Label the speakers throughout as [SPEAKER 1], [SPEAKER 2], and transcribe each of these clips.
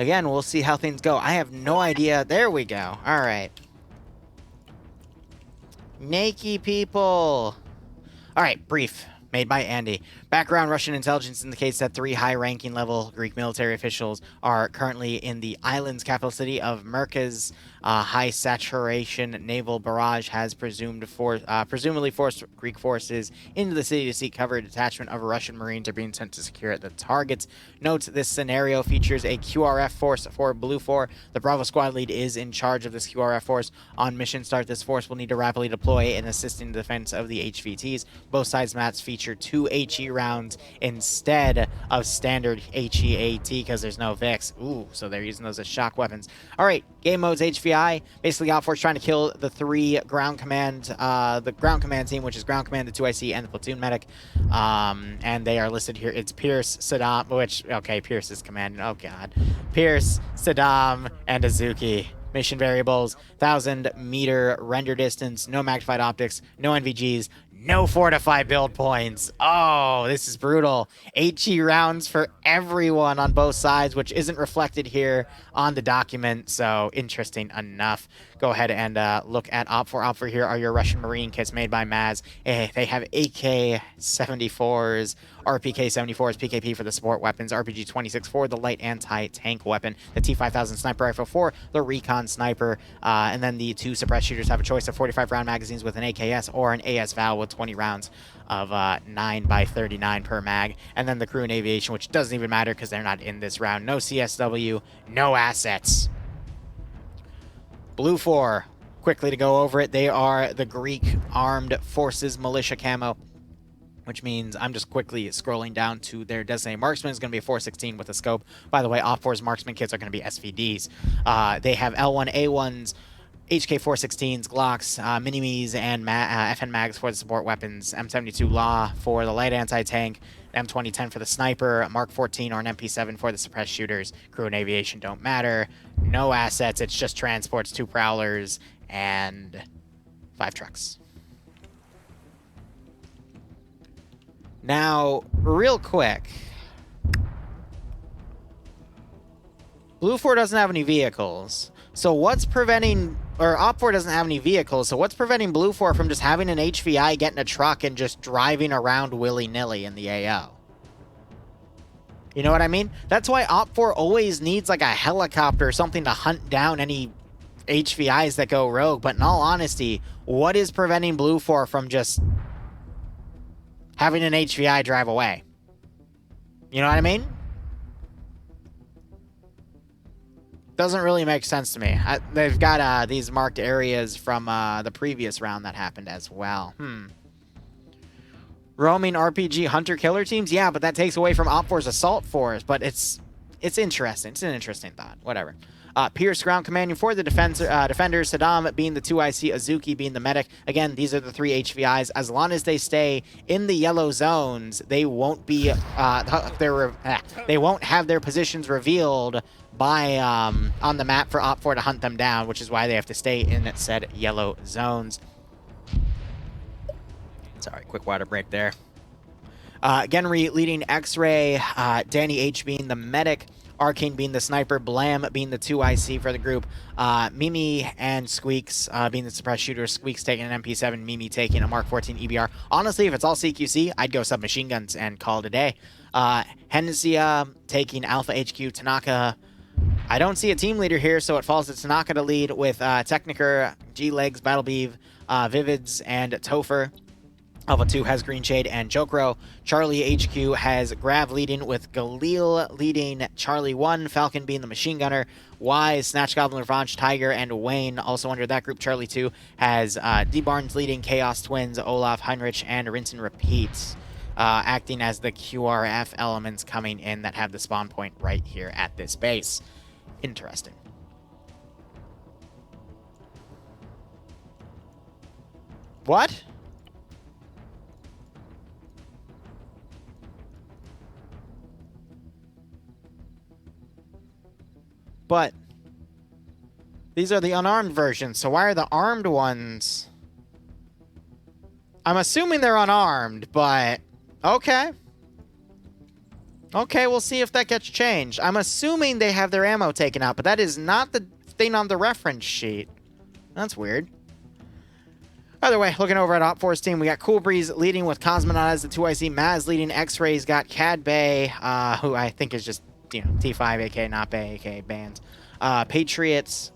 [SPEAKER 1] Again, we'll see how things go. I have no idea. There we go. All right. Nakey people. All right, brief. Made by Andy. Background Russian intelligence indicates that 3 high-ranking level Greek military officials are currently in the island's capital city of Merkez. High saturation naval barrage has presumably forced Greek forces into the city to seek cover. A detachment of Russian Marines are being sent to secure the targets. Note this scenario features a QRF force for Blue 4. The Bravo squad lead is in charge of this QRF force. On mission start, this force will need to rapidly deploy and assist in the defense of the HVTs. Both sides maps feature 2 HE rounds instead of standard HEAT because there's no VIX. Ooh, so they're using those as shock weapons. All right, game modes HVI. Basically, OpForce trying to kill the 3 ground command, the ground command team, which is ground command, the 2IC, and the platoon medic. And they are listed here. It's Pierce, Saddam, which, okay, Pierce is commanding. Oh, God. Pierce, Saddam, and Azuki. Mission variables, 1,000-meter render distance, no magnified optics, no NVGs, no fortify build points. Oh, this is brutal. HE rounds for everyone on both sides, which isn't reflected here on the document, so interesting enough. Go ahead and look at OpFor. OpFor here are your Russian Marine kits made by Maz. They have AK-74s, RPK-74s, PKP for the support weapons, RPG-26 for the light anti-tank weapon, the T-5000 sniper rifle for the recon sniper, and then the 2 suppressed shooters have a choice of 45-round magazines with an AKS or an AS-Val with 20 rounds of 9x39 per mag, and then the crew and aviation, which doesn't even matter because they're not in this round. No CSW, no assets. Blue 4, quickly to go over it, they are the Greek Armed Forces Militia camo, which means I'm just quickly scrolling down to their designated marksman. Is going to be a 416 with a scope. By the way, OpFor's marksman kits are going to be SVDs. They have L1A1s, HK-416s, Glocks, Mini-Me's, and FN mags for the support weapons, M72 Law for the light anti-tank, M2010 for the sniper, Mark 14 or an MP7 for the suppressed shooters. Crew and aviation don't matter. No assets, it's just transports, 2 prowlers, and 5 trucks. Now, real quick, Blue 4 doesn't have any vehicles. So what's preventing, or OpFor doesn't have any vehicles, so what's preventing Blue 4 from just having an HVI, getting a truck, and just driving around willy-nilly in the AO? You know what I mean? That's why OpFor always needs like a helicopter or something to hunt down any HVIs that go rogue. But in all honesty, what is preventing Blue 4 from just having an HVI drive away? You know what I mean? Doesn't really make sense to me. They've got these marked areas from the previous round that happened as well. Roaming RPG hunter-killer teams? Yeah, but that takes away from OpFor's assault force. But it's interesting. It's an interesting thought. Whatever. Pierce ground commanding for the defenders, Saddam being the 2IC, Azuki being the medic. Again, these are the 3 HVIs. As long as they stay in the yellow zones, they won't be they won't have their positions revealed by on the map for OpFor to hunt them down, which is why they have to stay in said yellow zones. Sorry, quick water break there. Genry leading X-Ray, Danny H being the medic, Arcane being the sniper, Blam being the 2IC for the group, Mimi and Squeaks being the suppressed shooters, Squeaks taking an MP7, Mimi taking a Mark 14 EBR. Honestly, if it's all CQC, I'd go submachine guns and call it a day. Hensia taking Alpha HQ, Tanaka. I don't see a team leader here, so it falls to Tanaka to lead with Techniker, G-Legs, Battlebeav, Vivids, and Topher. Alpha 2 has Green Shade and Jokro. Charlie HQ has Grav leading with Galil leading Charlie 1, Falcon being the machine gunner. Y, Snatch Goblin, Revanche, Tiger, and Wayne also under that group. Charlie 2 has D Barnes leading Chaos Twins, Olaf, Heinrich, and Rinse and Repeat, acting as the QRF elements coming in that have the spawn point right here at this base. Interesting. What? But these are the unarmed versions, so why are the armed ones? I'm assuming they're unarmed, but okay. Okay, we'll see if that gets changed. I'm assuming they have their ammo taken out, but that is not the thing on the reference sheet. That's weird. Either way, looking over at Op 4's team, we got Cool Breeze leading with Cosmonaut as the 2IC. Maz leading X-Rays. Got Cad Bay, who I think is just, you know, T5, aka not Bay, aka banned. Patriots.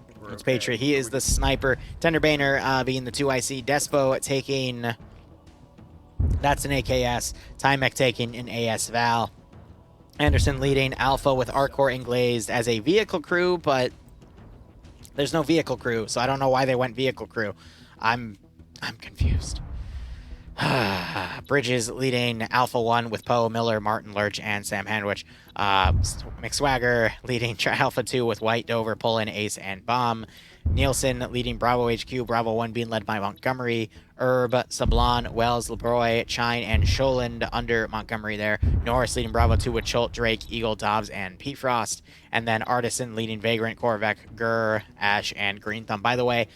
[SPEAKER 1] It's okay. Patriot. He is the sniper. Tender Banner being the 2IC. Despo taking... That's an AKS. Timek taking an AS Val. Anderson leading Alpha with Arcor and Glazed as a vehicle crew, but there's no vehicle crew, so I don't know why they went vehicle crew. I'm confused. Bridges leading Alpha 1 with Poe, Miller, Martin Lurch, and Sam Handwich. McSwagger leading Alpha 2 with White, Dover, Pullen, Ace, and Bomb. Nielsen leading Bravo HQ, Bravo 1 being led by Montgomery, Herb, Sablon, Wells, LeBroy, Chine, and Scholand under Montgomery there. Norris leading Bravo 2 with Chult, Drake, Eagle, Dobbs, and P. Frost. And then Artisan leading Vagrant, Korvek, Gurr, Ash, and Green Thumb. By the way,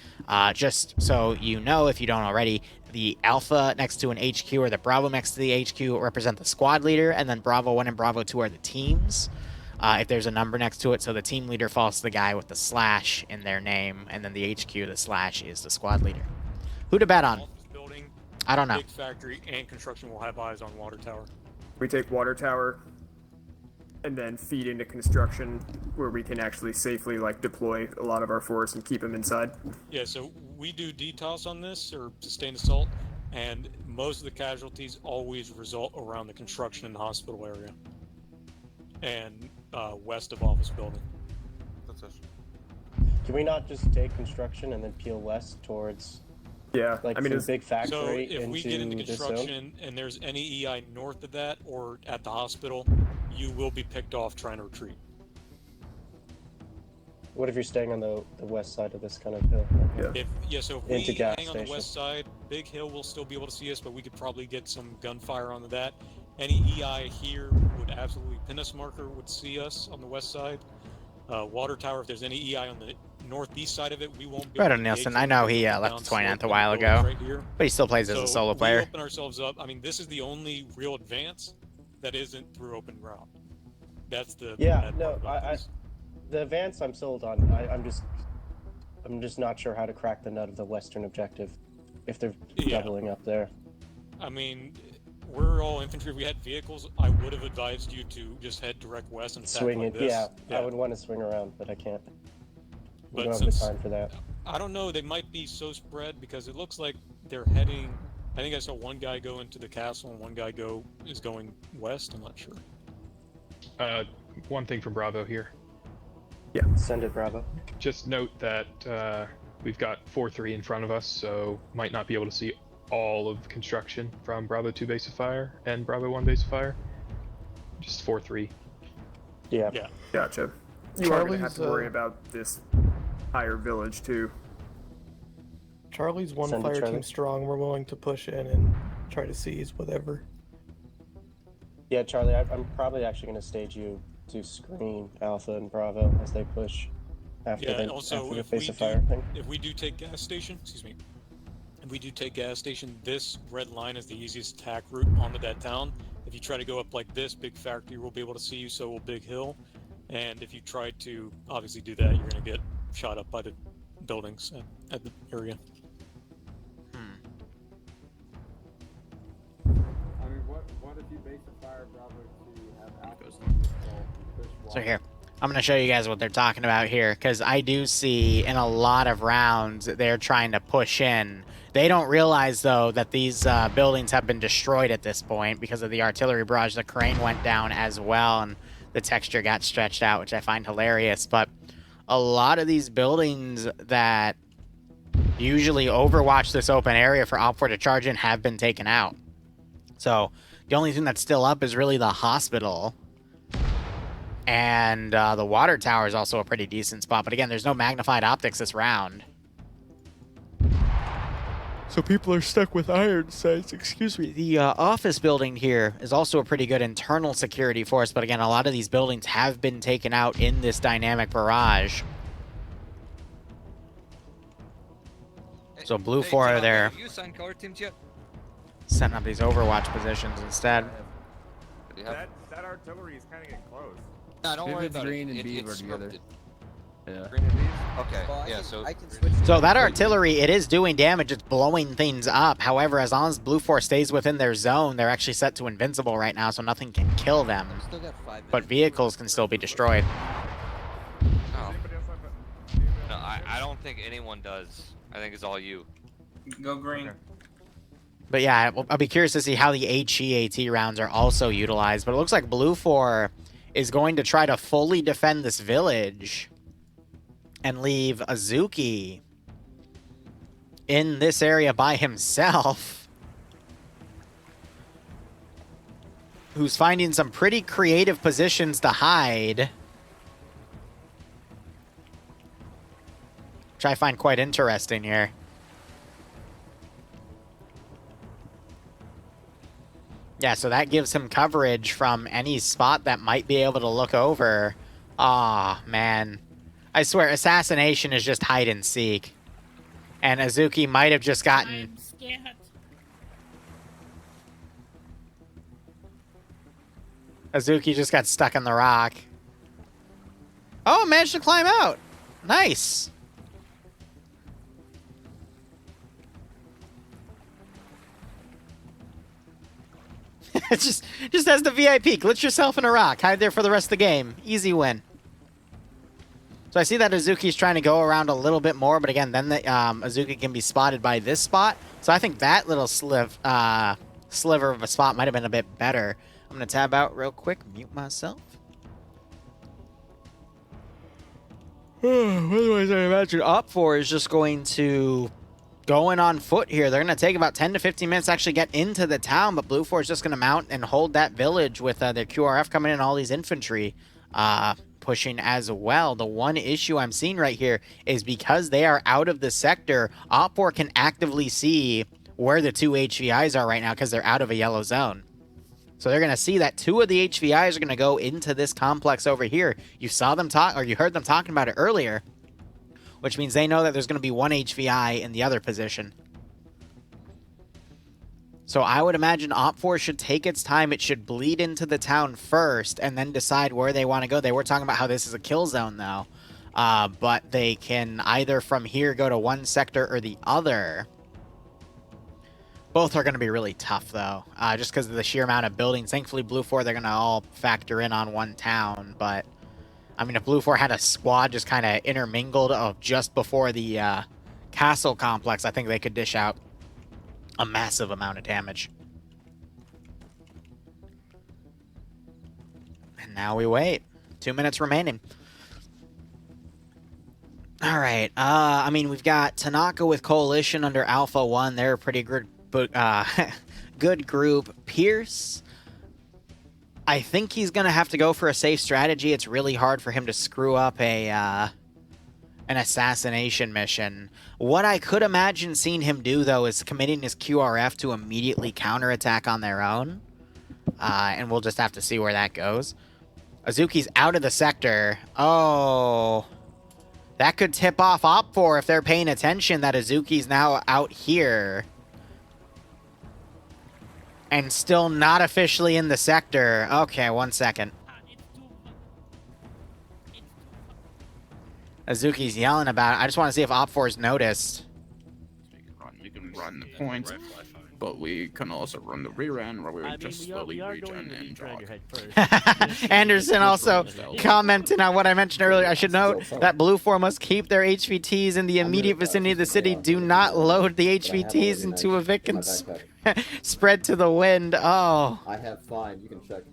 [SPEAKER 1] just so you know, if you don't already, the Alpha next to an HQ or the Bravo next to the HQ represent the squad leader, and then Bravo 1 and Bravo 2 are the teams. If there's a number next to it, so the team leader falls to the guy with the slash in their name, and then the HQ, the slash, is the squad leader. Who to bet on?
[SPEAKER 2] Building,
[SPEAKER 1] I don't know.
[SPEAKER 2] Big factory and construction will have eyes on water tower.
[SPEAKER 3] We take water tower, and then feed into construction, where we can actually safely like deploy a lot of our force and keep them inside.
[SPEAKER 2] Yeah, so we do DTOS on this, or sustained assault, and most of the casualties always result around the construction and hospital area. And west of office building.
[SPEAKER 4] That's us.
[SPEAKER 5] Can we not just take construction and then peel west towards,
[SPEAKER 3] yeah,
[SPEAKER 5] like,
[SPEAKER 3] I mean,
[SPEAKER 5] the big factory?
[SPEAKER 2] So if we get into
[SPEAKER 5] this
[SPEAKER 2] construction and there's any EI north of that or at the hospital, you will be picked off trying to retreat.
[SPEAKER 5] What if you're staying on the west side of this kind of hill?
[SPEAKER 3] Yeah.
[SPEAKER 2] So if
[SPEAKER 5] Into
[SPEAKER 2] we
[SPEAKER 5] gas
[SPEAKER 2] hang on the
[SPEAKER 5] station.
[SPEAKER 2] west side, Big Hill will still be able to see us, but we could probably get some gunfire onto that. Any EI here would absolutely pin us. Marker would see us on the west side. Water tower, if there's any EI on the northeast side of it, we won't be.
[SPEAKER 1] Right on Nielsen. I know he left the 29th a while ago,
[SPEAKER 2] right here.
[SPEAKER 1] but he still plays as a solo player.
[SPEAKER 2] We open ourselves up. I mean, this is the only real advance that isn't through open ground. That's the
[SPEAKER 5] the advance I'm sold on. I'm just not sure how to crack the nut of the western objective if they're doubling up there.
[SPEAKER 2] I mean, we're all infantry. If we had vehicles, I would have advised you to just head direct west and attack
[SPEAKER 5] swing
[SPEAKER 2] like
[SPEAKER 5] it.
[SPEAKER 2] this.
[SPEAKER 5] Yeah, I would want to swing around, but I can't. We
[SPEAKER 2] But
[SPEAKER 5] don't have the time for that.
[SPEAKER 2] I don't know, they might be so spread because it looks like they're heading. I think I saw one guy go into the castle and one guy is going west. I'm not sure.
[SPEAKER 6] One thing from Bravo here.
[SPEAKER 3] Yeah.
[SPEAKER 5] Send it, Bravo.
[SPEAKER 6] Just note that we've got 4-3 in front of us, so might not be able to see all of construction from Bravo 2 base of fire and Bravo 1 base of fire. Just 4-3.
[SPEAKER 5] Yeah.
[SPEAKER 2] Yeah.
[SPEAKER 3] Gotcha. You are going to have to worry about this higher village too.
[SPEAKER 7] Charlie's one
[SPEAKER 5] Send it,
[SPEAKER 7] fire
[SPEAKER 5] Charlie.
[SPEAKER 7] team strong. We're willing to push in and try to seize whatever.
[SPEAKER 5] Yeah, Charlie, I'm probably actually going to stage you to screen Alpha and Bravo as they push after
[SPEAKER 2] Yeah,
[SPEAKER 5] the,
[SPEAKER 2] and also
[SPEAKER 5] after the
[SPEAKER 2] if
[SPEAKER 5] face
[SPEAKER 2] we
[SPEAKER 5] of fire thing.
[SPEAKER 2] if we do take gas station, if we do take gas station, this red line is the easiest attack route onto that town. If you try to go up like this, big factory will be able to see you, so will Big Hill. And if you try to obviously do that, you're going to get shot up by the buildings at the area.
[SPEAKER 4] I mean, what if you base a fire Bravo to have Alpha?
[SPEAKER 1] So here, I'm going to show you guys what they're talking about here, because I do see in a lot of rounds they're trying to push in. They don't realize, though, that these buildings have been destroyed at this point because of the artillery barrage. The crane went down as well, and the texture got stretched out, which I find hilarious. But a lot of these buildings that usually overwatch this open area for Op 4 to charge in have been taken out. So the only thing that's still up is really the hospital. And the water tower is also a pretty decent spot. But again, there's no magnified optics this round. So people are stuck with iron sights. Excuse me. The office building here is also a pretty good internal security force. But again, a lot of these buildings have been taken out in this dynamic barrage. So Blue 4 are there.
[SPEAKER 8] Have you signed color teams yet?
[SPEAKER 1] Setting up these overwatch positions instead.
[SPEAKER 4] That artillery is kind of getting close.
[SPEAKER 8] No, don't worry
[SPEAKER 9] Vivid's
[SPEAKER 8] about
[SPEAKER 9] green
[SPEAKER 8] it.
[SPEAKER 9] and
[SPEAKER 8] It-
[SPEAKER 9] Beav
[SPEAKER 8] it's
[SPEAKER 9] are together.
[SPEAKER 8] scripted.
[SPEAKER 9] Yeah.
[SPEAKER 8] Green and Beav? Okay,
[SPEAKER 10] Well,
[SPEAKER 8] yeah, so...
[SPEAKER 10] I can switch.
[SPEAKER 1] So that artillery, it is doing damage. It's blowing things up. However, as long as Blue Force stays within their zone, they're actually set to invincible right now, so nothing can kill them.
[SPEAKER 10] Still got 5 minutes.
[SPEAKER 1] But vehicles can still be destroyed.
[SPEAKER 8] Oh.
[SPEAKER 4] Anybody else have
[SPEAKER 11] No, I don't think anyone does. I think it's all you.
[SPEAKER 12] Go green.
[SPEAKER 1] But yeah, I'll be curious to see how the HEAT rounds are also utilized. But it looks like Blue 4 is going to try to fully defend this village and leave Azuki in this area by himself, who's finding some pretty creative positions to hide, which I find quite interesting here. Yeah, so that gives him coverage from any spot that might be able to look over. Aw, man. I swear, assassination is just hide and seek. And Azuki might have just gotten...
[SPEAKER 13] I'm scared.
[SPEAKER 1] Azuki just got stuck in the rock. Oh, managed to climb out. Nice. It's just as the VIP. Glitch yourself in a rock. Hide there for the rest of the game. Easy win. So I see that Azuki's trying to go around a little bit more, but again, then the Azuki can be spotted by this spot. So I think that little sliver of a spot might have been a bit better. I'm going to tab out real quick, mute myself. Otherwise, I imagine Op 4 is just going to go in on foot here. They're going to take about 10 to 15 minutes to actually get into the town, but Blue 4 is just going to mount and hold that village with their QRF coming in, all these infantry pushing as well. The one issue I'm seeing right here is because they are out of the sector, Op 4 can actively see where the two HVIs are right now because they're out of a yellow zone. So they're going to see that 2 of the HVIs are going to go into this complex over here. You saw them talk, or you heard them talking about it earlier, which means they know that there's going to be 1 HVI in the other position. So I would imagine Op 4 should take its time. It should bleed into the town first and then decide where they want to go. They were talking about how this is a kill zone, though. But they can either from here go to one sector or the other. Both are going to be really tough, though, just because of the sheer amount of buildings. Thankfully, Blue 4, they're going to all factor in on one town. But, I mean, if Blue 4 had a squad just kind of intermingled of just before the castle complex, I think they could dish out a massive amount of damage. And now we wait. 2 minutes remaining. All right. I mean, we've got Tanaka with Coalition under Alpha 1. They're a pretty good, good group. Pierce, I think he's going to have to go for a safe strategy. It's really hard for him to screw up an assassination mission. What I could imagine seeing him do, though, is committing his QRF to immediately counterattack on their own. And we'll just have to see where that goes. Azuki's out of the sector. Oh, that could tip off Op 4 if they're paying attention that Azuki's now out here. And still not officially in the sector. Okay, 1 second. Azuki's yelling about it. I just want to see if Op 4's noticed.
[SPEAKER 9] We can run the point, but we can also run the rear end where we just slowly regen and jog.
[SPEAKER 1] Anderson also commenting on what I mentioned earlier. I should note that Blue 4 must keep their HVTs in the immediate vicinity of the city. Do not load the HVTs into a Vic and spread to the wind. Oh.
[SPEAKER 10] I have 5. You can check.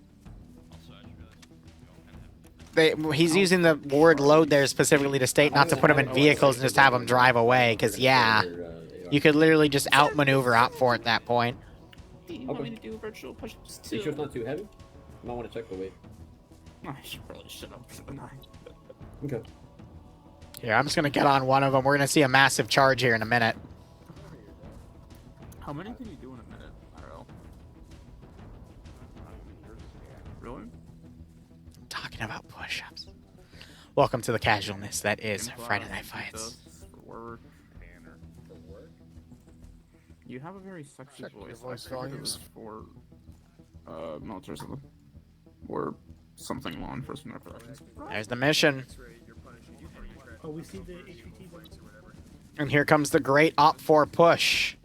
[SPEAKER 1] He's using the word load there specifically to state not to put them in vehicles and just have them drive away, because, yeah, you could literally just outmaneuver Op 4 at that point.
[SPEAKER 10] You want me to do virtual push-ups too? Make sure it's not too heavy. You might want to check the weight. I should probably shut up for the night. Okay.
[SPEAKER 1] Here, I'm just going to get on one of them. We're going to see a massive charge here in a minute.
[SPEAKER 4] How many can you do in a minute? I don't know. Really?
[SPEAKER 1] I'm talking about push-ups. Welcome to the casualness that is Friday Night Fights.
[SPEAKER 4] You have a very sexy voice.
[SPEAKER 7] Your voice volumes.
[SPEAKER 4] For military something.
[SPEAKER 9] or something law enforcement operations.
[SPEAKER 1] There's the mission.
[SPEAKER 7] Oh, we see the HVT.
[SPEAKER 1] And here comes the great Op 4 push.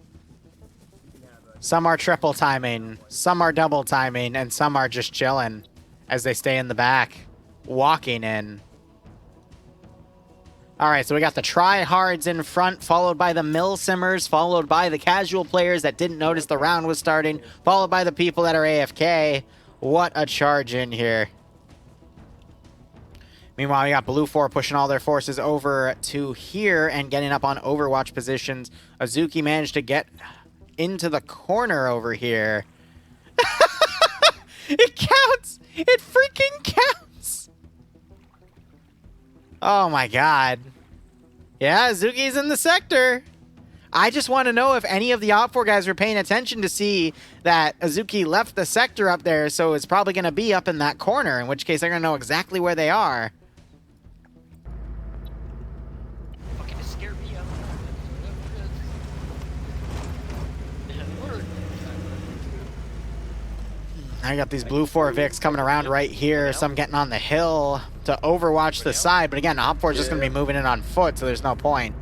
[SPEAKER 1] Some are triple timing, some are double timing, and some are just chilling as they stay in the back, walking in. All right, so we got the tryhards in front, followed by the milsimmers, followed by the casual players that didn't notice the round was starting, followed by the people that are AFK. What a charge in here. Meanwhile, we got Blue 4 pushing all their forces over to here and getting up on overwatch positions. Azuki managed to get into the corner over here. It counts! It freaking counts! Oh my god. Yeah, Azuki's in the sector. I just want to know if any of the Op 4 guys were paying attention to see that Azuki left the sector up there, so it's probably going to be up in that corner, in which case they're going to know exactly where they are. I got these Blue 4 Vics coming around right here, some getting on the hill to overwatch the side, but again, Op 4 is just going to be moving in on foot, so there's no point.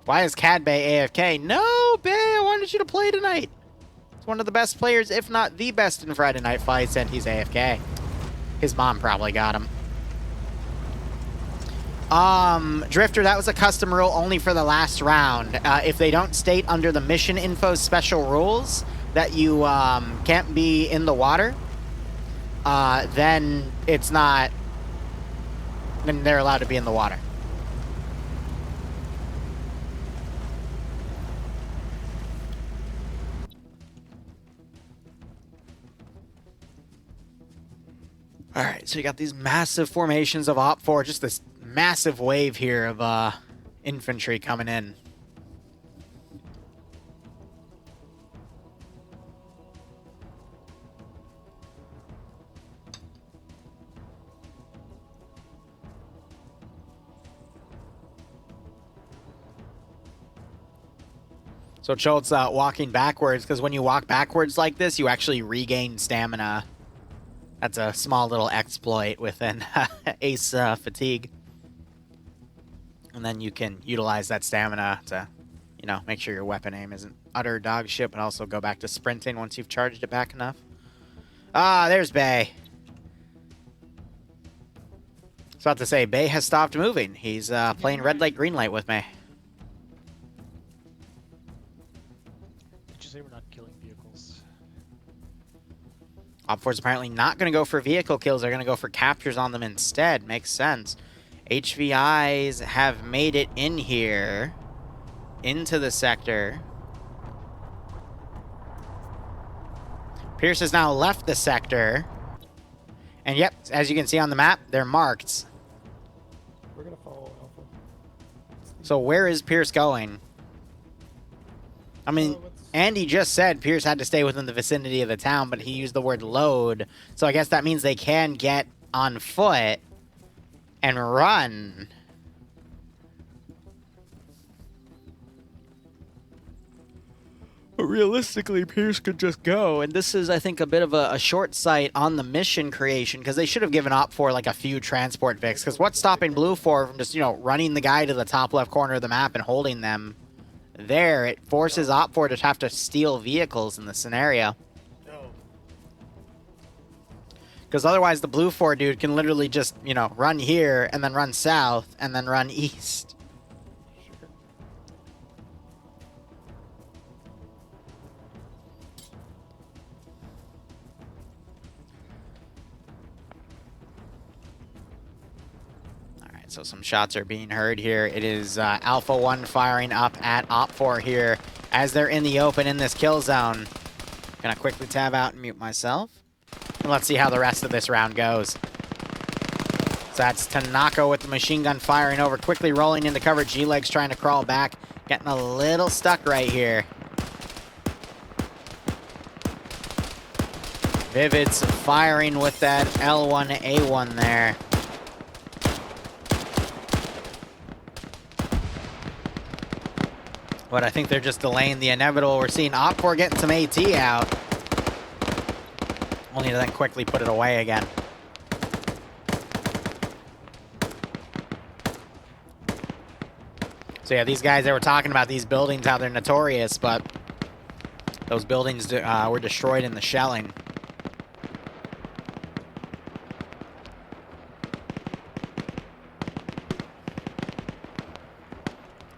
[SPEAKER 1] Why is Cad Bay AFK? No, Bay, I wanted you to play tonight. He's one of the best players, if not the best in Friday Night Fights, and he's AFK. His mom probably got him. Drifter, that was a custom rule only for the last round. If they don't state under the mission info special rules that you can't be in the water, then it's not, then they're allowed to be in the water. All right, so you got these massive formations of Op 4, just this massive wave here of infantry coming in. So Schultz walking backwards, because when you walk backwards like this, you actually regain stamina. That's a small little exploit within Ace Fatigue. And then you can utilize that stamina to, you know, make sure your weapon aim isn't utter dog shit, but also go back to sprinting once you've charged it back enough. Ah, there's Bay. I was about to say, Bay has stopped moving. He's playing red light, green light with me.
[SPEAKER 12] Did you say we're not killing vehicles?
[SPEAKER 1] Op 4's apparently not going to go for vehicle kills. They're going to go for captures on them instead. Makes sense. HVIs have made it in here. Into the sector. Pierce has now left the sector. And yep, as you can see on the map, they're marked.
[SPEAKER 7] We're gonna follow Alpha.
[SPEAKER 1] So where is Pierce going? I mean, Andy just said Pierce had to stay within the vicinity of the town, but he used the word load. So I guess that means they can get on foot and run. But realistically, Pierce could just go. And this is, I think, a bit of a short sight on the mission creation, because they should have given Op 4 like a few transport Vics. Because what's stopping Blue 4 from just, you know, running the guy to the top left corner of the map and holding them there? It forces Op 4 to have to steal vehicles in the scenario. Because otherwise the Blue 4 dude can literally just, you know, run here and then run south and then run east. Alright, so some shots are being heard here. It is Alpha 1 firing up at Op 4 here as they're in the open in this kill zone. Gonna quickly tab out and mute myself. And let's see how the rest of this round goes. So that's Tanaka with the machine gun firing over, quickly rolling into cover. G-Leg's trying to crawl back, getting a little stuck right here. Vivid's firing with that L1A1 there. But I think they're just delaying the inevitable. We're seeing Op 4 getting some AT out. only to then quickly put it away again. So yeah, these guys, they were talking about these buildings, how they're notorious, but those buildings were destroyed in the shelling.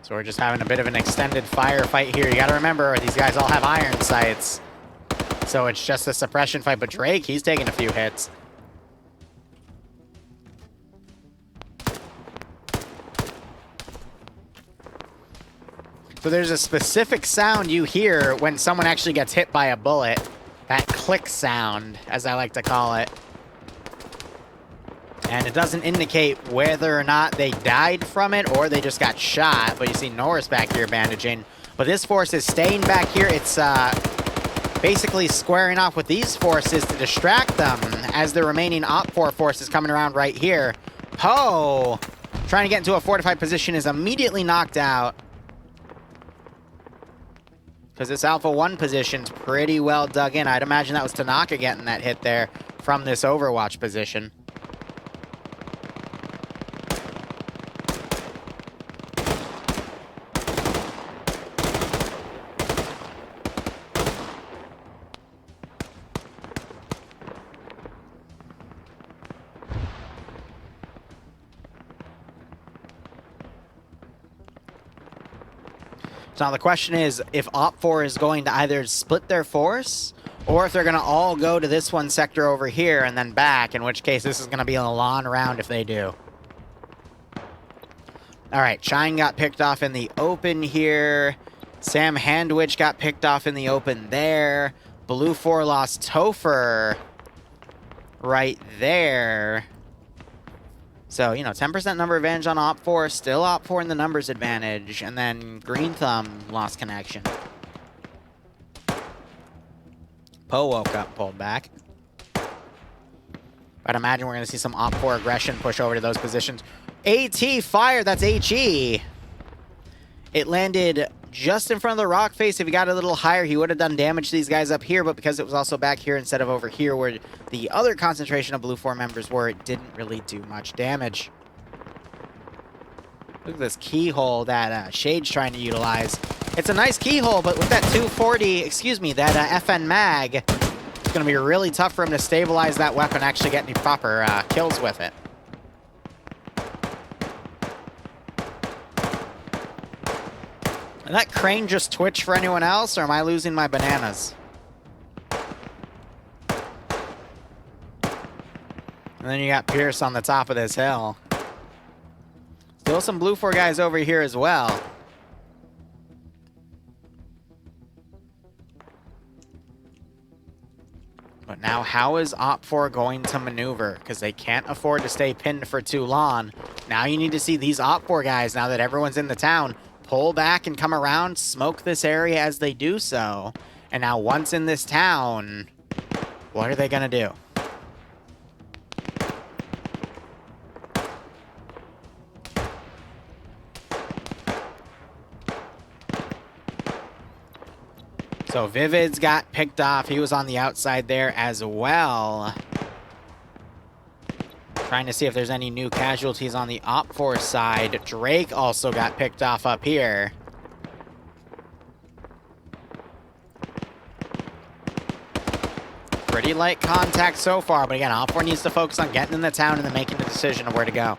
[SPEAKER 1] So we're just having a bit of an extended firefight here. You gotta remember, these guys all have iron sights. So it's just a suppression fight, but Drake, he's taking a few hits. So there's a specific sound you hear when someone actually gets hit by a bullet. That click sound, as I like to call it. And it doesn't indicate whether or not they died from it or they just got shot. But you see Norris back here bandaging. But this force is staying back here. It's basically squaring off with these forces to distract them as the remaining Op4 force is coming around right here. Poe, trying to get into a fortified position, is immediately knocked out. Because this Alpha 1 position's pretty well dug in. I'd imagine that was Tanaka getting that hit there from this Overwatch position. So now the question is if Op4 is going to either split their force or if they're going to all go to this one sector over here and then back, in which case this is going to be a long round if they do. All right, Shine got picked off in the open here. Sam Handwich got picked off in the open there. Blue 4 lost Topher right there. So, you know, 10% number advantage on Op4, still Op4 in the numbers advantage, and then Green Thumb lost connection. Poe woke up, pulled back. I'd imagine we're going to see some Op4 aggression push over to those positions. AT fire, that's HE. It landed just in front of the rock face. If he got a little higher, he would have done damage to these guys up here, but because it was also back here instead of over here where the other concentration of Blue 4 members were, it didn't really do much damage. Look at this keyhole that Shade's trying to utilize. It's a nice keyhole, but with that 240, excuse me, that FN mag, it's going to be really tough for him to stabilize that weapon, actually get any proper kills with it. Did that crane just twitch for anyone else, or am I losing my bananas? And then you got Pierce on the top of this hill. Still some Blue 4 guys over here as well. But now, how is Op4 going to maneuver? Because they can't afford to stay pinned for too long. Now you need to see these Op4 guys, now that everyone's in the town, pull back and come around, smoke this area as they do so. And now once in this town, what are they going to do? So Vivid's got picked off. He was on the outside there as well. Trying to see if there's any new casualties on the Op4 side. Drake also got picked off up here. Pretty light contact so far, but again, Op4 needs to focus on getting in the town and then making the decision of where to go.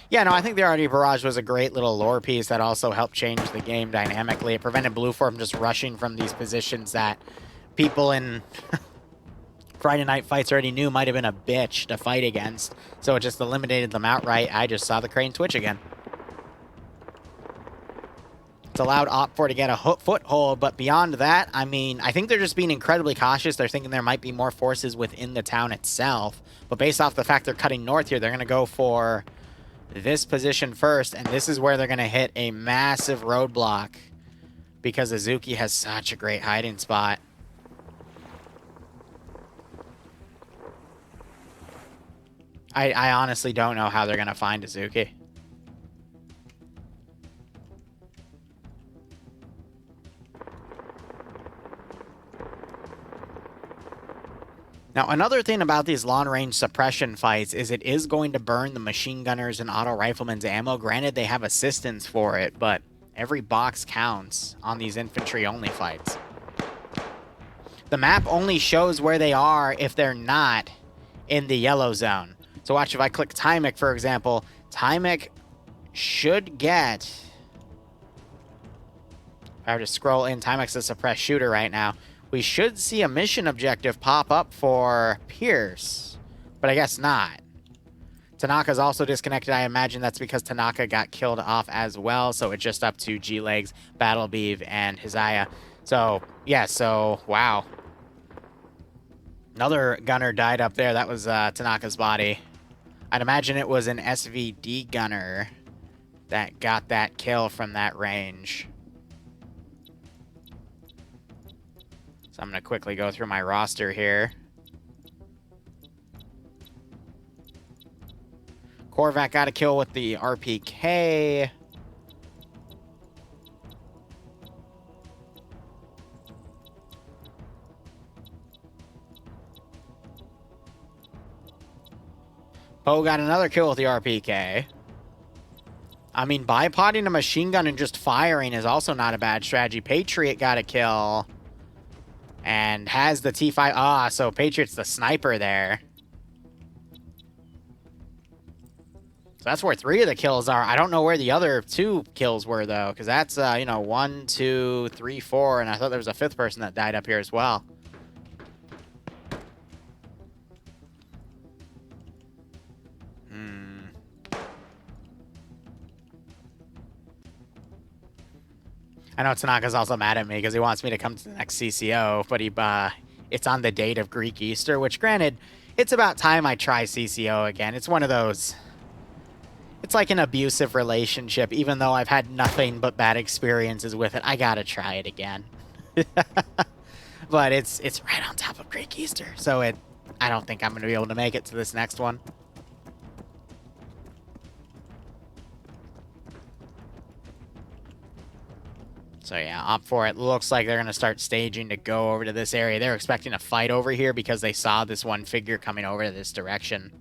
[SPEAKER 1] Yeah, no, I think the RD Barrage was a great little lore piece that also helped change the game dynamically. It prevented Blue 4 from just rushing from these positions that people in Friday Night Fights already knew might have been a bitch to fight against. So it just eliminated them outright. I just saw the crane twitch again. It's allowed Op4 to get a foothold, but beyond that, I mean, I think they're just being incredibly cautious. They're thinking there might be more forces within the town itself. But based off the fact they're cutting north here, they're going to go for this position first, and this is where they're going to hit a massive roadblock because Azuki has such a great hiding spot. I honestly don't know how they're gonna find Azuki. Now, another thing about these long-range suppression fights is it is going to burn the machine gunners and auto riflemen's ammo. Granted, they have assistance for it, but every box counts on these infantry-only fights. The map only shows where they are if they're not in the yellow zone. So watch, if I click Tymic, for example, Tymic should get... If I were to scroll in, Timic's a suppressed shooter right now. We should see a mission objective pop up for Pierce, but I guess not. Tanaka's also disconnected. I imagine that's because Tanaka got killed off as well, so it's just up to G-Legs, Battle Beeve, and Hizaya. So, yeah, so, wow. Another gunner died up there. That was Tanaka's body. I'd imagine it was an SVD gunner that got that kill from that range. So I'm going to quickly go through my roster here. Korvac got a kill with the RPK. Poe got another kill with the RPK. I mean, bipoding a machine gun and just firing is also not a bad strategy. Patriot got a kill. And has the T5. Ah, so Patriot's the sniper there. So that's where 3 of the kills are. I don't know where the other 2 kills were, though. Because that's, you know, 1, 2, 3, 4. And I thought there was a 5th person that died up here as well. I know Tanaka's also mad at me because he wants me to come to the next CCO, but it's on the date of Greek Easter, which, granted, it's about time I try CCO again. It's one of those... It's like an abusive relationship. Even though I've had nothing but bad experiences with it, I gotta try it again. But it's right on top of Greek Easter, so I don't think I'm going to be able to make it to this next one. So yeah, opt for it. Looks like they're going to start staging to go over to this area. They're expecting a fight over here because they saw this one figure coming over to this direction.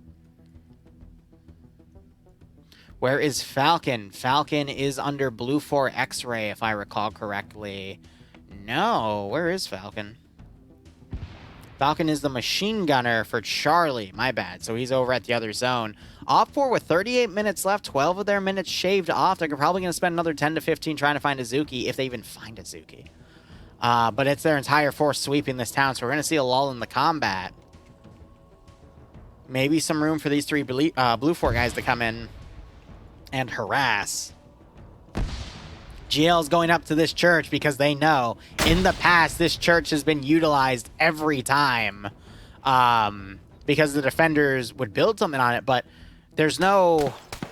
[SPEAKER 1] Where is Falcon? Falcon is under Blue 4 X-Ray, if I recall correctly. No, where is Falcon? Falcon is the machine gunner for Charlie. My bad. So he's over at the other zone. Opt 4 with 38 minutes left, 12 of their minutes shaved off. They're probably going to spend another 10 to 15 trying to find Azuki, if they even find Azuki. But it's their entire force sweeping this town, so we're going to see a lull in the combat. Maybe some room for these 3 Blue 4 guys to come in and harass. GL's going up to this church because they know in the past this church has been utilized every time because the defenders would build something on it, but there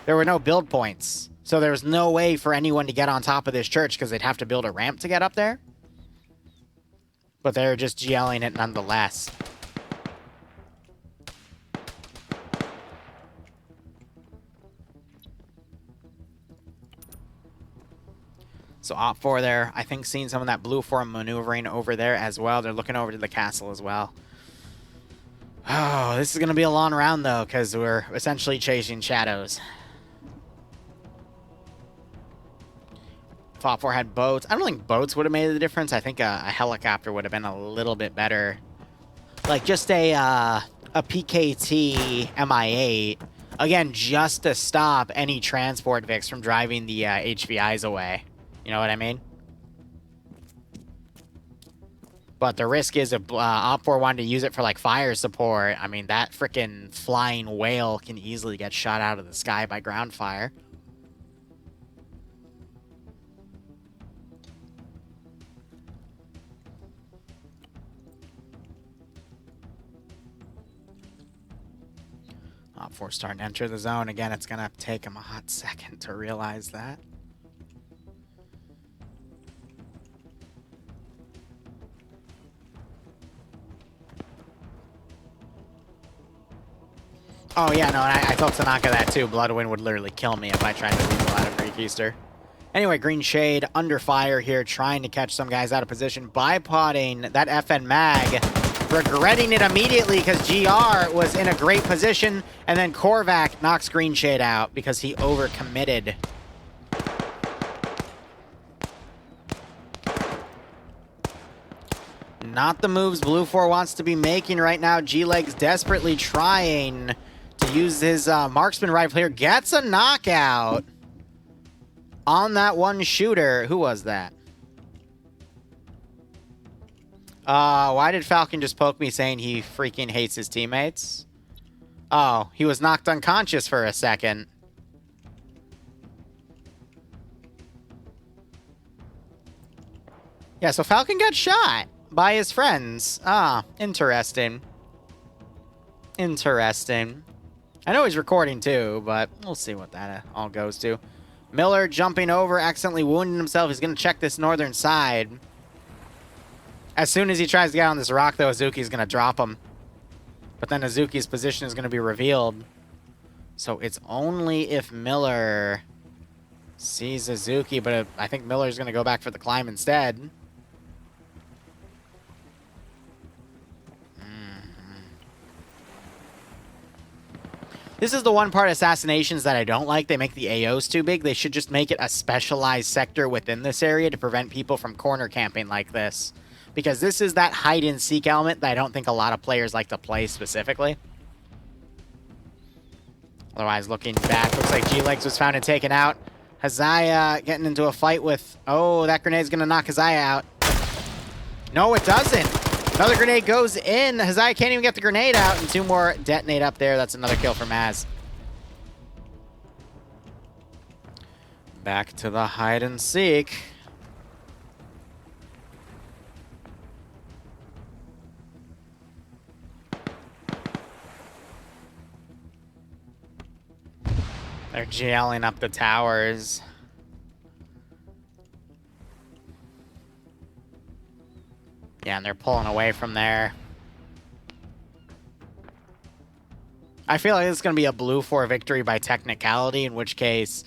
[SPEAKER 1] were no build points. So there was no way for anyone to get on top of this church because they'd have to build a ramp to get up there. But they're just GLing it nonetheless. So opt 4 there, I think seeing some of that Blue 4 maneuvering over there as well. They're looking over to the castle as well. Oh, this is going to be a long round, though, because we're essentially chasing shadows. If opt 4 had boats, I don't think boats would have made the difference. I think a helicopter would have been a little bit better. Like, just a PKT Mi-8. Again, just to stop any transport Vix from driving the HVIs away. You know what I mean? But the risk is if Op 4 wanted to use it for, like, fire support, I mean, that frickin' flying whale can easily get shot out of the sky by ground fire. Op 4 starting to enter the zone. Again, it's going to take him a hot second to realize that. Oh, yeah, no, I told Tanaka that too. Bloodwind would literally kill me if I tried to lethal out of Greek Easter. Anyway, Green Shade under fire here, trying to catch some guys out of position, bipoding that FN Mag, regretting it immediately because GR was in a great position, and then Korvac knocks Green Shade out because he overcommitted. Not the moves Blue 4 wants to be making right now. G-Leg's desperately trying to use his marksman rifle here. Gets a knockout on that one shooter. Who was that? Why did Falcon just poke me saying he freaking hates his teammates? Oh, he was knocked unconscious for a second. Yeah, so Falcon got shot by his friends. Ah, interesting. Interesting. I know he's recording too, but we'll see what that all goes to. Miller jumping over, accidentally wounding himself. He's going to check this northern side. As soon as he tries to get on this rock, though, Azuki's going to drop him. But then Azuki's position is going to be revealed. So it's only if Miller sees Azuki, but I think Miller's going to go back for the climb instead. This is the one part of Assassinations that I don't like. They make the AOs too big. They should just make it a specialized sector within this area to prevent people from corner camping like this. Because this is that hide-and-seek element that I don't think a lot of players like to play specifically. Otherwise, looking back, looks like G-Legs was found and taken out. Hazaya getting into a fight with... Oh, that grenade's going to knock Hazaya out. No, it doesn't. Another grenade goes in. Hazaya can't even get the grenade out, and two more detonate up there. That's another kill for Maz. Back to the hide and seek. They're jailing up the towers. Yeah, and they're pulling away from there. I feel like it's going to be a Blue 4 victory by technicality, in which case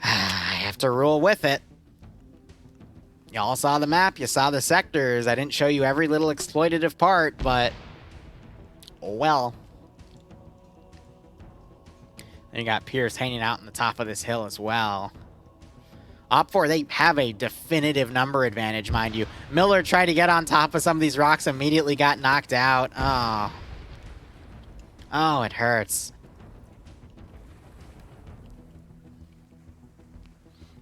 [SPEAKER 1] I have to rule with it. Y'all saw the map, you saw the sectors. I didn't show you every little exploitative part, but oh well. And you got Pierce hanging out on the top of this hill as well. Op4, they have a definitive number advantage, mind you. Miller tried to get on top of some of these rocks, immediately got knocked out. Oh. Oh, it hurts.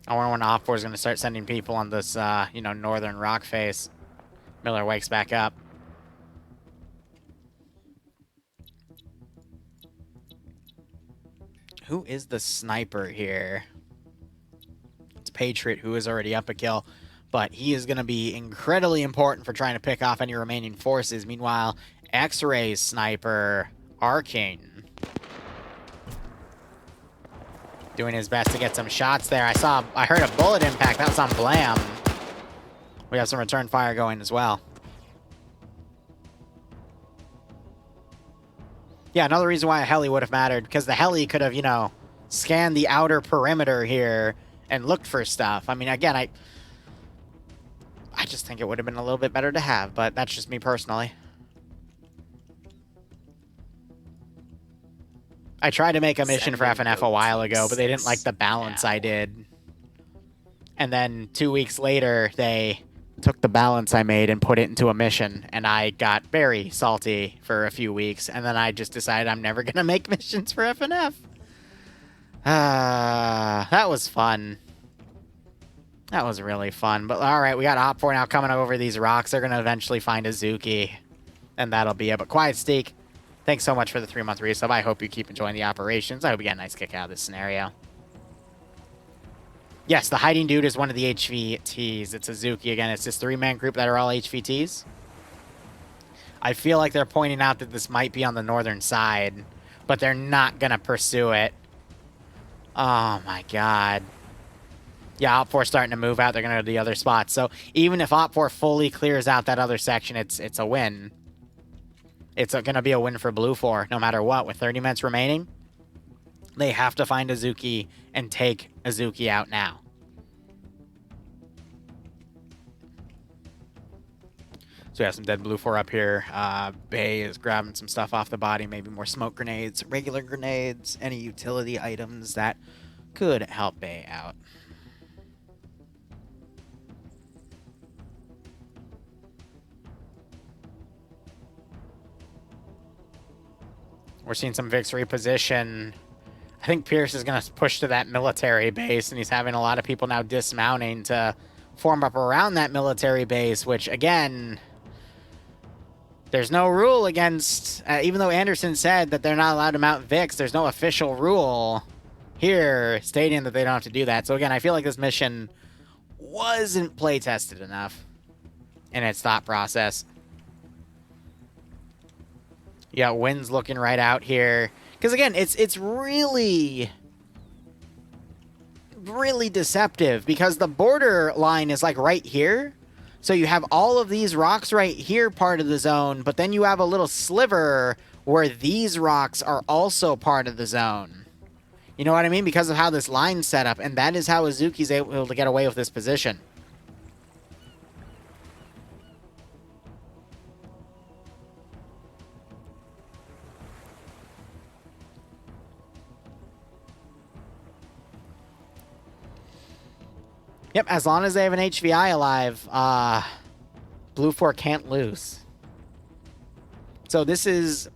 [SPEAKER 1] I wonder when Op4 is going to start sending people on this, you know, northern rock face. Miller wakes back up. Who is the sniper here? Patriot, who is already up a kill, but he is going to be incredibly important for trying to pick off any remaining forces. Meanwhile, X-Ray's sniper, Arcane, doing his best to get some shots there. I heard a bullet impact. That was on Blam. We have some return fire going as well. Yeah, another reason why a heli would have mattered, because the heli could have, you know, scanned the outer perimeter here and looked for stuff. I mean, again, I just think it would have been a little bit better to have, but that's just me personally. I tried to make a mission for FNF a while ago, but they didn't like the balance I did. And then 2 weeks later, they took the balance I made and put it into a mission, and I got very salty for a few weeks, and then I just decided I'm never going to make missions for FNF. That was fun. That was really fun. But all right, we got Op4 now coming over these rocks. They're going to eventually find Azuki, and that'll be it. But Quiet Steak, thanks so much for the 3-month resub. I hope you keep enjoying the operations. I hope you get a nice kick out of this scenario. Yes, the hiding dude is one of the HVTs. It's Azuki again. It's this 3-man group that are all HVTs. I feel like they're pointing out that this might be on the northern side, but they're not going to pursue it. Oh my god. Yeah, Op4 starting to move out. They're going to go to the other spot. So even if Op4 fully clears out that other section, it's a win. It's going to be a win for Blue 4, no matter what. With 30 minutes remaining, they have to find Azuki and take Azuki out now. So we have some dead Blue 4 up here. Bay is grabbing some stuff off the body, maybe more smoke grenades, regular grenades, any utility items that could help Bay out. We're seeing some victory position. I think Pierce is going to push to that military base, and he's having a lot of people now dismounting to form up around that military base, which, again, there's no rule against, even though Anderson said that they're not allowed to mount Vics, there's no official rule here stating that they don't have to do that. So, again, I feel like this mission wasn't play-tested enough in its thought process. Yeah, Wynn's looking right out here. Because, again, it's really deceptive because the border line is, like, right here. So you have all of these rocks right here part of the zone, but then you have a little sliver where these rocks are also part of the zone. You know what I mean? Because of how this line's set up, and that is how Azuki's able to get away with this position. Yep, as long as they have an HVI alive, Blue 4 can't lose. So this is,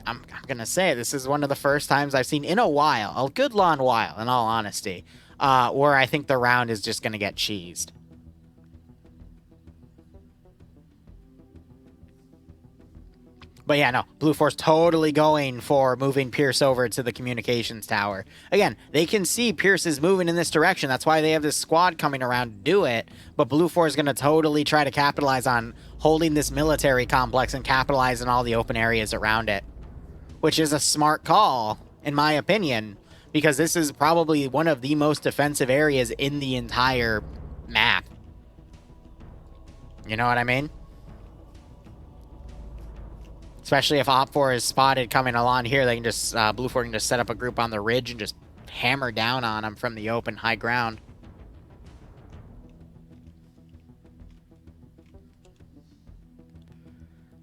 [SPEAKER 1] I'm going to say, this is one of the first times I've seen in a while, a good long while, in all honesty, where I think the round is just going to get cheesed. But yeah, no, Blue 4's totally going for moving Pierce over to the communications tower. Again, they can see Pierce is moving in this direction. That's why they have this squad coming around to do it. But Blue 4 is going to totally try to capitalize on holding this military complex and capitalize on all the open areas around it. Which is a smart call, in my opinion, because this is probably one of the most defensive areas in the entire map. You know what I mean? Especially if Op 4 is spotted coming along here, they can just, Blue 4 can just set up a group on the ridge and just hammer down on them from the open high ground.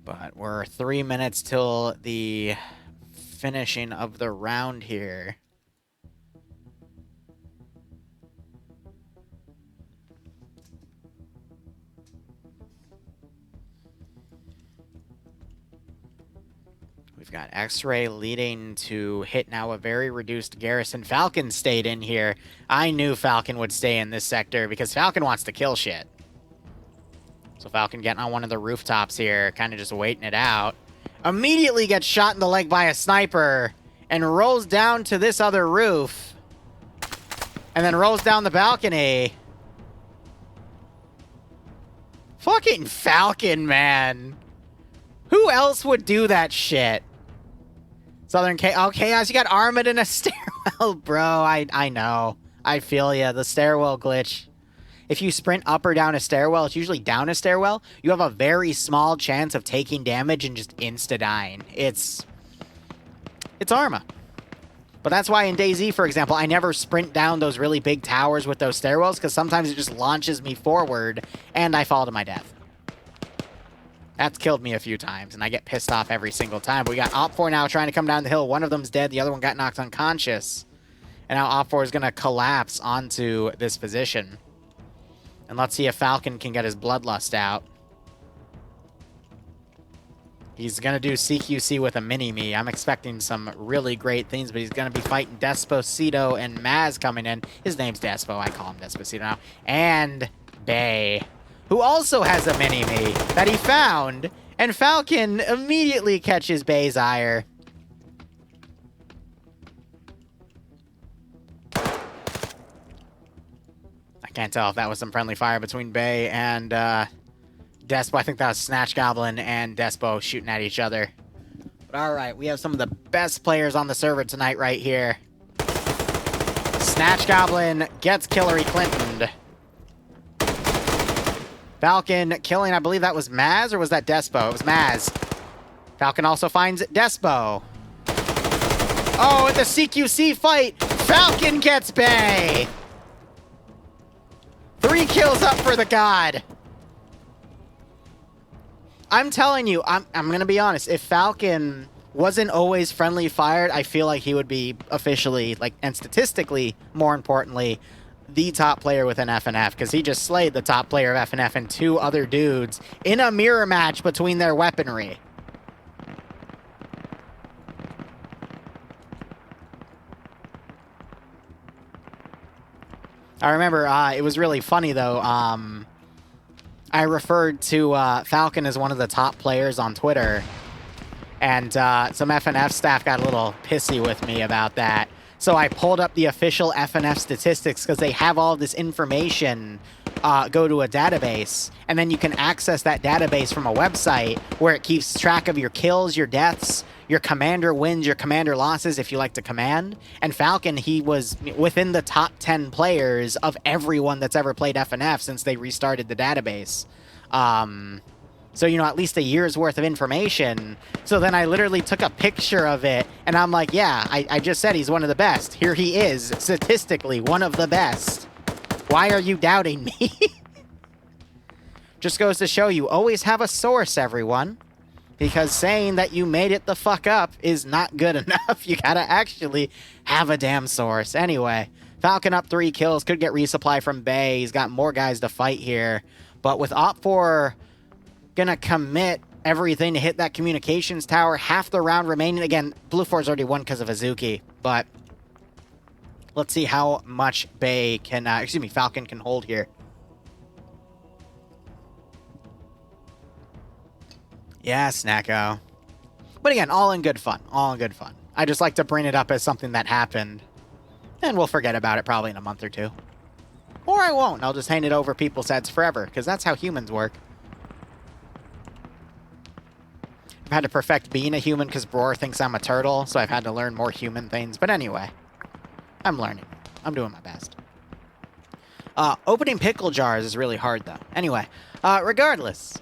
[SPEAKER 1] But we're 3 minutes till the finishing of the round here. We've got X-Ray leading to hit now a very reduced garrison. Falcon stayed in here. I knew Falcon would stay in this sector because Falcon wants to kill shit. So Falcon getting on one of the rooftops here, kind of just waiting it out. Immediately gets shot in the leg by a sniper and rolls down to this other roof. And then rolls down the balcony. Fucking Falcon, man. Who else would do that shit? Southern Chaos. Oh, Chaos, you got Armored in a stairwell, bro. I know. I feel ya. The stairwell glitch. If you sprint up or down a stairwell, it's usually down a stairwell. You have a very small chance of taking damage and just insta-dying. It's Arma. But that's why in DayZ, for example, I never sprint down those really big towers with those stairwells, because sometimes it just launches me forward, and I fall to my death. That's killed me a few times, and I get pissed off every single time. But we got Op 4 now trying to come down the hill. One of them's dead. The other one got knocked unconscious. And now Op 4 is going to collapse onto this position. And let's see if Falcon can get his bloodlust out. He's going to do CQC with a mini-me. I'm expecting some really great things, but he's going to be fighting Despacito and Maz coming in. His name's Despo. I call him Despacito now. And Bay, who also has a mini-me that he found, and Falcon immediately catches Bay's ire. I can't tell if that was some friendly fire between Bay and Despo. I think that was Snatch Goblin and Despo shooting at each other. But alright, we have some of the best players on the server tonight right here. Snatch Goblin gets Hillary Clinton. Falcon killing, I believe that was Maz, or was that Despo? It was Maz. Falcon also finds Despo. Oh, in the CQC fight, Falcon gets Bay. 3 kills up for the god. I'm telling you, I'm gonna be honest. If Falcon wasn't always friendly fired, I feel like he would be officially, like, and statistically, more importantly, the top player within FNF, because he just slayed the top player of FNF and 2 other dudes in a mirror match between their weaponry. I remember it was really funny, though. I referred to Falcon as one of the top players on Twitter, and some FNF staff got a little pissy with me about that. So I pulled up the official FNF statistics because they have all this information go to a database, and then you can access that database from a website where it keeps track of your kills, your deaths, your commander wins, your commander losses if you like to command. And Falcon, he was within the top 10 players of everyone that's ever played FNF since they restarted the database. So, you know, at least a year's worth of information. So then I literally took a picture of it, and I'm like, yeah, I just said he's one of the best. Here he is, statistically, one of the best. Why are you doubting me? Just goes to show you, always have a source, everyone. Because saying that you made it the fuck up is not good enough. You gotta actually have a damn source. Anyway, Falcon up 3 kills, could get resupply from Bay. He's got more guys to fight here. But with Op4 gonna commit everything to hit that communications tower, half the round remaining. Again, Blue 4's already won because of Azuki, but let's see how much Bay can, Falcon can hold here. Yeah, Snacko. But again, all in good fun. All in good fun. I just like to bring it up as something that happened. And we'll forget about it probably in a month or 2. Or I won't. I'll just hang it over people's heads forever, because that's how humans work. I've had to perfect being a human because Bror thinks I'm a turtle, so I've had to learn more human things. But anyway, I'm learning. I'm doing my best. Opening pickle jars is really hard, though. Anyway, regardless...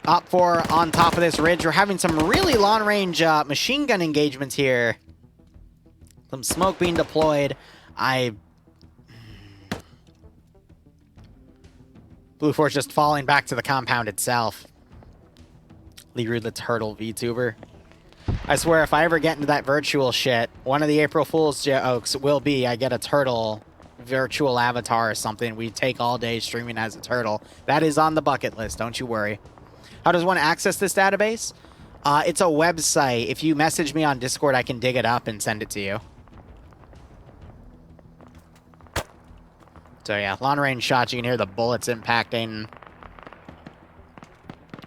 [SPEAKER 1] Op4 on top of this ridge. We're having some really long-range machine gun engagements here. Some smoke being deployed. Blue 4's just falling back to the compound itself. Liru the turtle VTuber. I swear, if I ever get into that virtual shit, one of the April Fool's jokes will be I get a turtle virtual avatar or something. We take all day streaming as a turtle. That is on the bucket list, don't you worry. How does one access this database? It's a website. If you message me on Discord, I can dig it up and send it to you. So yeah, long-range shots. You can hear the bullets impacting.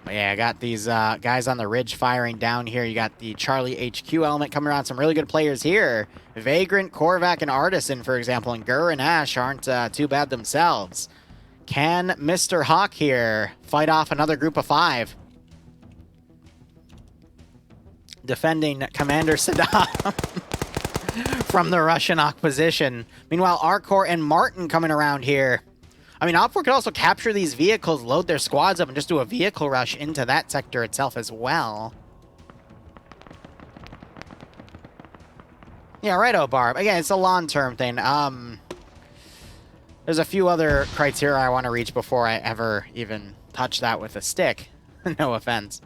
[SPEAKER 1] But yeah, I got these guys on the ridge firing down here. You got the Charlie HQ element coming around. Some really good players here. Vagrant, Korvac, and Artisan, for example. And Gur and Ash aren't too bad themselves. Can Mr. Hawk here fight off another group of 5? Defending Commander Saddam from the Russian opposition. Meanwhile, Arcor and Martin coming around here. I mean, Op4 could also capture these vehicles, load their squads up, and just do a vehicle rush into that sector itself as well. Yeah, right, Barb. Again, it's a long-term thing. There's a few other criteria I want to reach before I ever even touch that with a stick. No offense.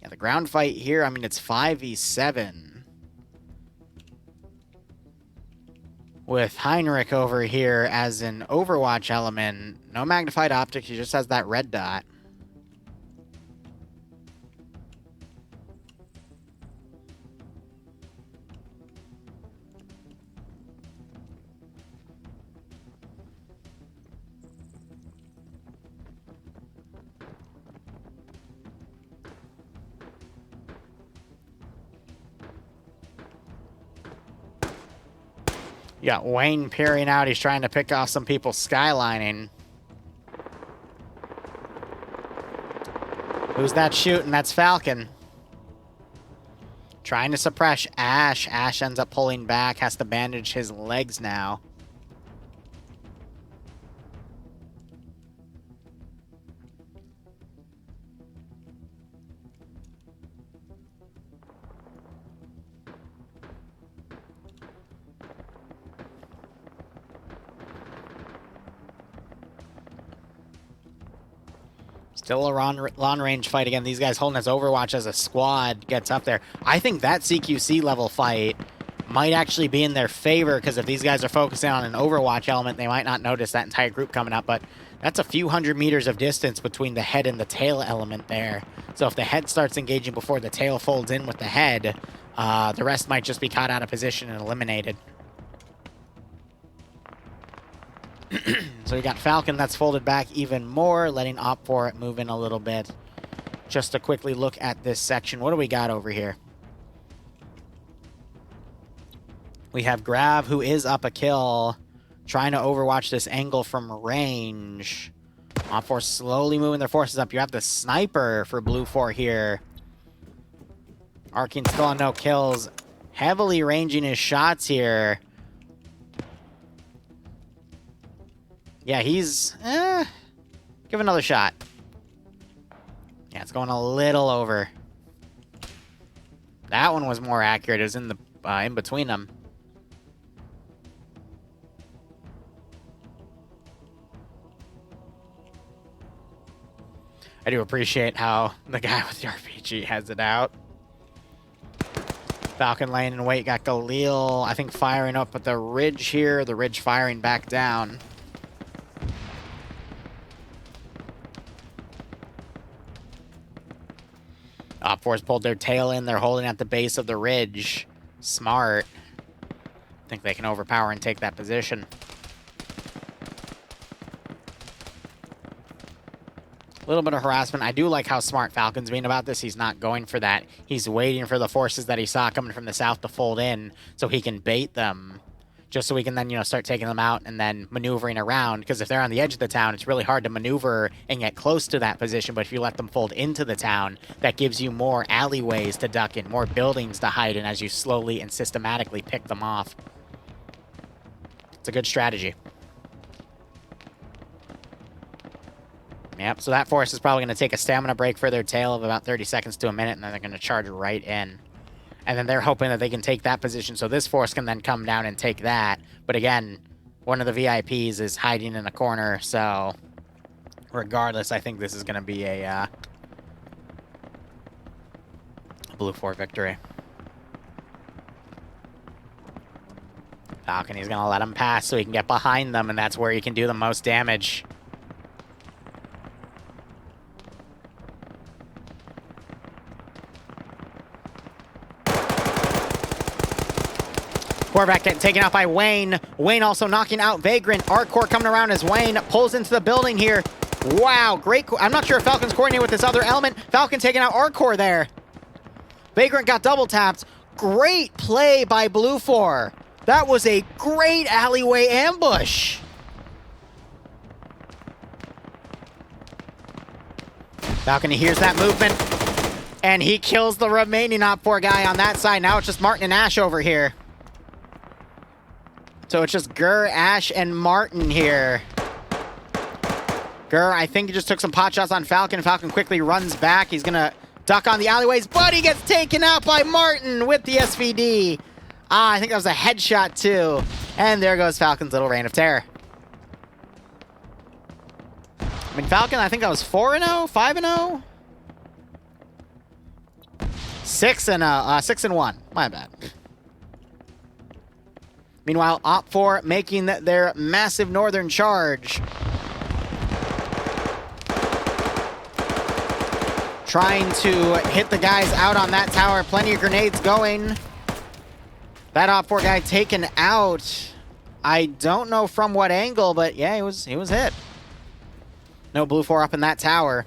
[SPEAKER 1] Yeah, the ground fight here, I mean, it's 5v7. With Heinrich over here as an Overwatch element. No magnified optics, he just has that red dot. You got Wayne peering out. He's trying to pick off some people skylining. Who's that shooting? That's Falcon. Trying to suppress Ash. Ash ends up pulling back. Has to bandage his legs now. Still a long-range fight again. These guys holding us Overwatch as a squad gets up there. I think that CQC level fight might actually be in their favor, because if these guys are focusing on an Overwatch element, they might not notice that entire group coming up, but that's a few hundred meters of distance between the head and the tail element there. So if the head starts engaging before the tail folds in with the head, the rest might just be caught out of position and eliminated. So we got Falcon that's folded back even more, letting Op4 move in a little bit. Just to quickly look at this section, what do we got over here? We have Grav, who is up a kill, trying to overwatch this angle from range. Op4 slowly moving their forces up. You have the sniper for Blue 4 here. Arcane still on no kills. Heavily ranging his shots here. Yeah, he's... give another shot. Yeah, it's going a little over. That one was more accurate. It was in the in between them. I do appreciate how the guy with the RPG has it out. Falcon laying in wait, got Galil, I think, firing up at the ridge here. The ridge firing back down. Op4's pulled their tail in. They're holding at the base of the ridge. Smart. Think they can overpower and take that position. A little bit of harassment. I do like how smart Falcon's being about this. He's not going for that. He's waiting for the forces that he saw coming from the south to fold in so he can bait them. Just so we can then, you know, start taking them out and then maneuvering around. Because if they're on the edge of the town, it's really hard to maneuver and get close to that position. But if you let them fold into the town, that gives you more alleyways to duck in, more buildings to hide in as you slowly and systematically pick them off. It's a good strategy. Yep, so that force is probably going to take a stamina break for their tail of about 30 seconds to a minute, and then they're going to charge right in. And then they're hoping that they can take that position, so this force can then come down and take that. But again, one of the VIPs is hiding in a corner, so regardless, I think this is going to be a Blue 4 victory. Falcon, he's going to let him pass so he can get behind them, and that's where he can do the most damage. Corvac getting taken out by Wayne. Wayne also knocking out Vagrant. Arcor coming around as Wayne pulls into the building here. Wow, great. I'm not sure if Falcon's coordinating with this other element. Falcon taking out Arcor there. Vagrant got double tapped. Great play by Blue 4. That was a great alleyway ambush. Falcon hears that movement, and he kills the remaining Op4 guy on that side. Now it's just Martin and Ash over here. So it's just Gur, Ash, and Martin here. Gur, I think he just took some pot shots on Falcon. Falcon quickly runs back. He's going to duck on the alleyways, but he gets taken out by Martin with the SVD. I think that was a headshot, too. And there goes Falcon's little reign of terror. I mean, Falcon, I think that was 4-0, 5-0? 6-0, 6-1. My bad. Meanwhile, Op4 making their massive northern charge. Trying to hit the guys out on that tower. Plenty of grenades going. That Op4 guy taken out. I don't know from what angle, but yeah, he was hit. No Blue 4 up in that tower.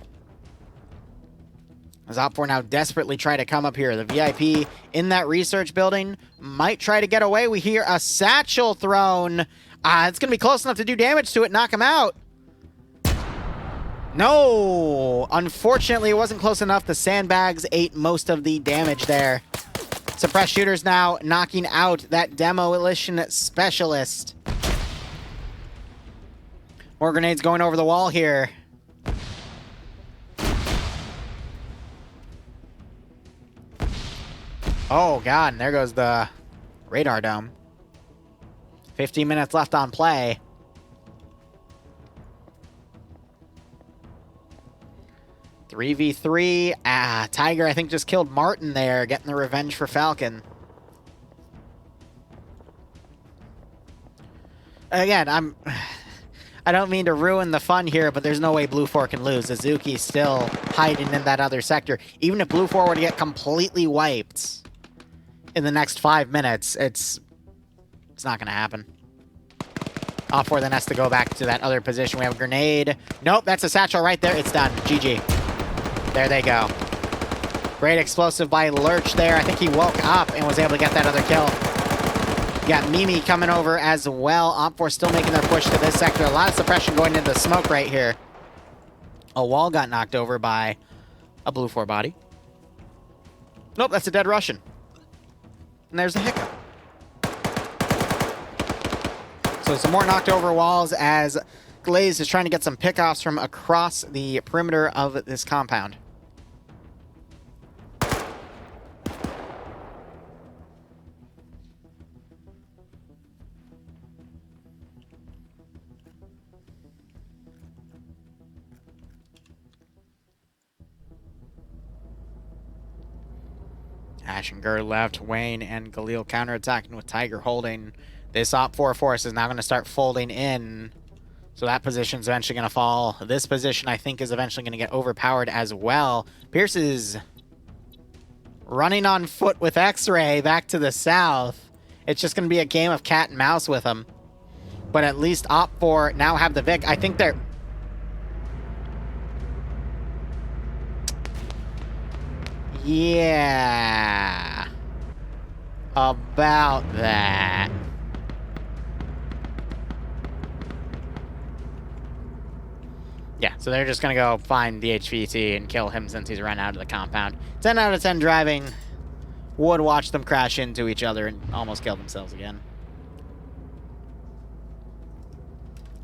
[SPEAKER 1] As Op4 now desperately try to come up here. The VIP in that research building might try to get away. We hear a satchel thrown. It's going to be close enough to do damage to it, knock him out. No! Unfortunately, it wasn't close enough. The sandbags ate most of the damage there. Suppressed shooters now knocking out that demolition specialist. More grenades going over the wall here. Oh, God, and there goes the radar dome. 15 minutes left on play. 3v3. Tiger, I think, just killed Martin there, getting the revenge for Falcon. Again, I don't mean to ruin the fun here, but there's no way Blue 4 can lose. Azuki's still hiding in that other sector. Even if Blue 4 were to get completely wiped in the next 5 minutes, it's not going to happen. Off 4 then has to go back to that other position. We have a grenade. Nope, that's a satchel right there. It's done. GG. There they go. Great explosive by Lurch there. I think he woke up and was able to get that other kill. Got Mimi coming over as well. Op4 still making their push to this sector. A lot of suppression going into the smoke right here. A wall got knocked over by a Blue 4 body. Nope, that's a dead Russian. And there's a hiccup. So some more knocked over walls as Glaze is trying to get some pickoffs from across the perimeter of this compound. Ash and Gur left. Wayne and Galil counterattacking with Tiger holding. This Op4 force is now going to start folding in. So that position's eventually going to fall. This position, I think, is eventually going to get overpowered as well. Pierce is running on foot with X-Ray back to the south. It's just going to be a game of cat and mouse with him. But at least Op4 now have the Vic. I think they're... Yeah. About that. Yeah, so they're just going to go find the HVT and kill him since he's run out of the compound. 10 out of 10 driving. Would watch them crash into each other and almost kill themselves again.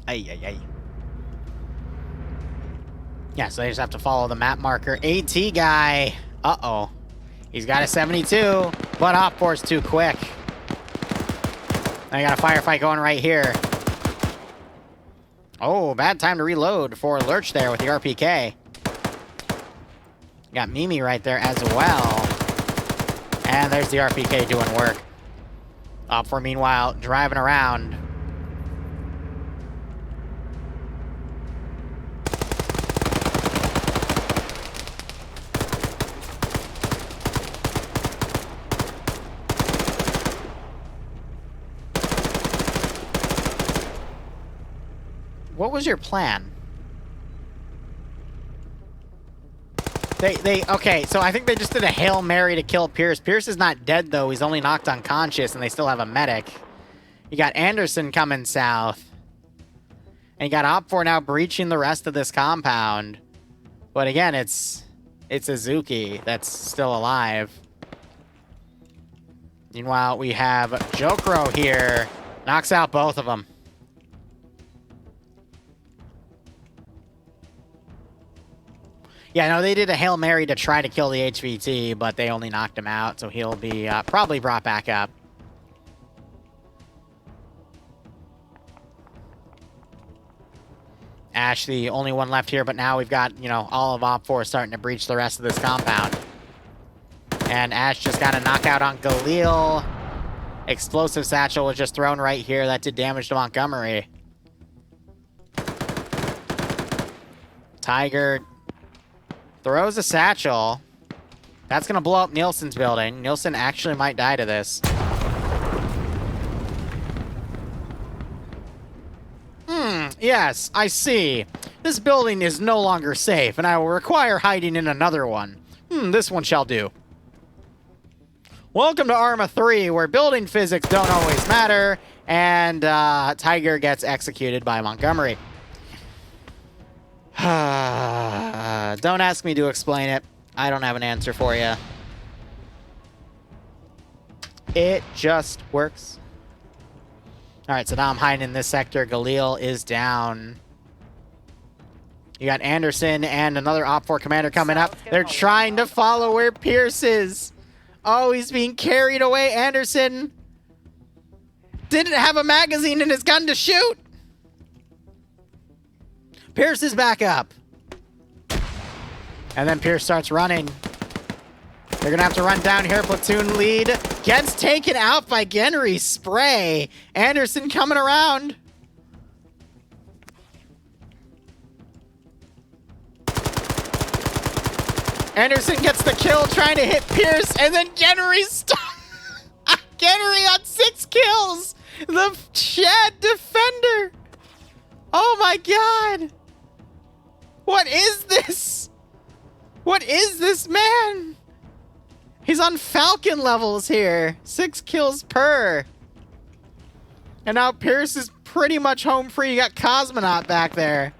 [SPEAKER 1] Ay, ay, ay. Yeah, so they just have to follow the map marker. AT guy. Uh-oh. He's got a 72, but Op4's too quick. Now you got a firefight going right here. Oh, bad time to reload for Lurch there with the RPK. Got Mimi right there as well. And there's the RPK doing work. Op4, meanwhile, driving around. What was your plan? Okay, so I think they just did a Hail Mary to kill Pierce. Pierce is not dead, though. He's only knocked unconscious, and they still have a medic. You got Anderson coming south. And you got Op4 now breaching the rest of this compound. But again, it's Azuki that's still alive. Meanwhile, we have Jokro here. Knocks out both of them. Yeah, no, they did a Hail Mary to try to kill the HVT, but they only knocked him out, so he'll be probably brought back up. Ash, the only one left here, but now we've got, you know, all of Op4 starting to breach the rest of this compound. And Ash just got a knockout on Galil. Explosive satchel was just thrown right here. That did damage to Montgomery. Tiger throws a satchel. That's going to blow up Nielsen's building. Nielsen actually might die to this. Yes, I see. This building is no longer safe, and I will require hiding in another one. This one shall do. Welcome to Arma 3, where building physics don't always matter, and Tiger gets executed by Montgomery. Don't ask me to explain it. I don't have an answer for you. It just works. All right, so now I'm hiding in this sector. Galil is down. You got Anderson and another Op4 commander coming up. They're trying to follow where Pierce is. Oh, he's being carried away. Anderson didn't have a magazine in his gun to shoot. Pierce is back up. And then Pierce starts running. They're gonna have to run down here. Platoon lead gets taken out by Genry spray. Anderson coming around. Anderson gets the kill trying to hit Pierce, and then Genry Genry on 6 kills. The Chad defender. Oh my god. What is this? What is this man? He's on Falcon levels here. 6 kills per. And now Pierce is pretty much home free. You got Cosmonaut back there.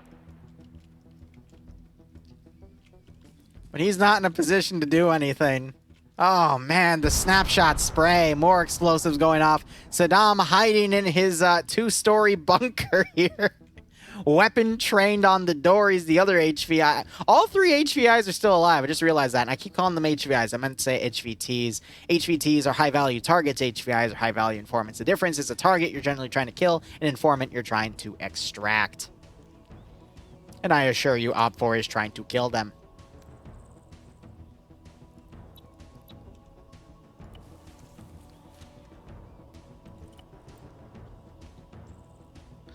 [SPEAKER 1] But he's not in a position to do anything. Oh man, the snapshot spray. More explosives going off. Saddam hiding in his 2-story bunker here. Weapon trained on the door. He's the other HVI. All 3 HVIs are still alive. I just realized that. And I keep calling them HVIs. I meant to say HVTs. HVTs are high-value targets. HVIs are high-value informants. The difference is a target you're generally trying to kill. An informant you're trying to extract. And I assure you, OPFOR is trying to kill them.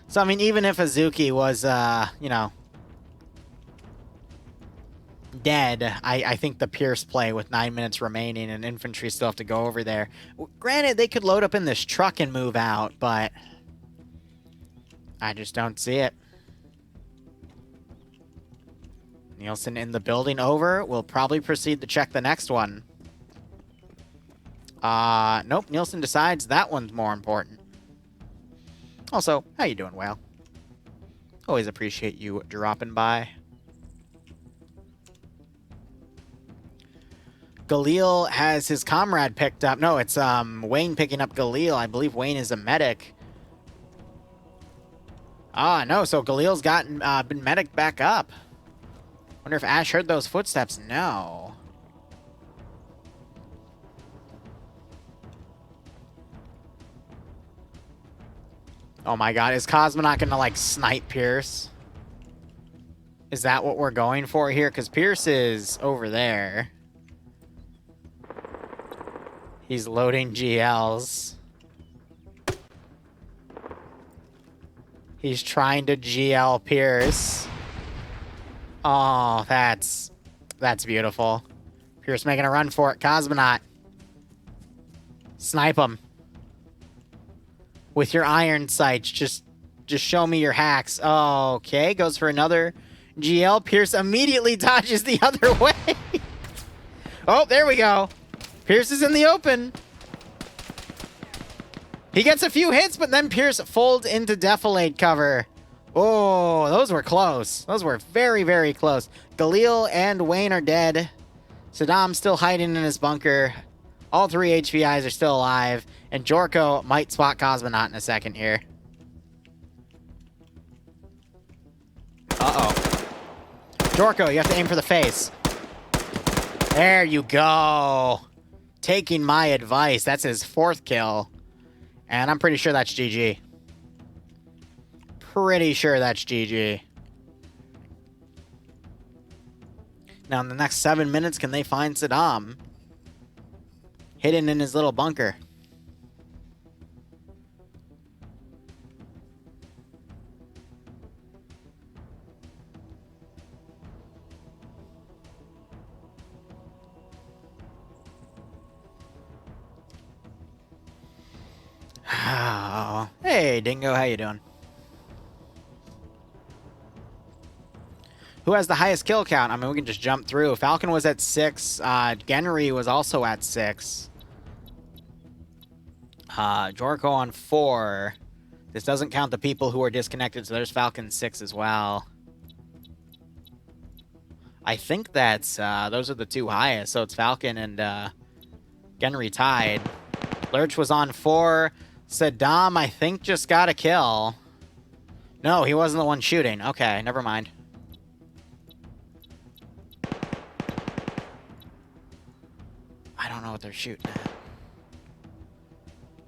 [SPEAKER 1] So, I mean, even if Azuki was, you know, dead, I think the Pierce play with 9 minutes remaining and infantry still have to go over there. Granted, they could load up in this truck and move out, but I just don't see it. Nielsen in the building over. We'll probably proceed to check the next one. Nope, Nielsen decides that one's more important. Also, how you doing, Whale? Always appreciate you dropping by. Galil has his comrade picked up. No, it's Wayne picking up Galil. I believe Wayne is a medic. Ah, no, so Galil's been medic back up. Wonder if Ash heard those footsteps. No. Oh my god, is Cosmonaut gonna, like, snipe Pierce? Is that what we're going for here? Because Pierce is over there. He's loading GLs. He's trying to GL Pierce. Oh, that's beautiful. Pierce making a run for it. Cosmonaut. Snipe him. With your iron sights, just show me your hacks. Okay, goes for another GL. Pierce immediately dodges the other way. Oh, there we go. Pierce is in the open. He gets a few hits, but then Pierce folds into defilade cover. Oh, those were close. Those were very, very close. Galil and Wayne are dead. Saddam's still hiding in his bunker. All 3 HVIs are still alive. And Jorko might spot Cosmonaut in a second here. Uh-oh. Jorko, you have to aim for the face. There you go. Taking my advice. That's his 4th kill. And I'm pretty sure that's GG. Pretty sure that's GG. Now, in the next 7 minutes, can they find Saddam? Hidden in his little bunker. Oh. Hey, Dingo, how you doing? Who has the highest kill count? I mean, we can just jump through. Falcon was at 6. Genry was also at 6. Jorko on 4. This doesn't count the people who are disconnected, so there's Falcon 6 as well. I think that's, those are the 2 highest, so it's Falcon and, Genry tied. Lurch was on 4. Saddam, I think, just got a kill. No, he wasn't the one shooting. Okay, never mind. I don't know what they're shooting at.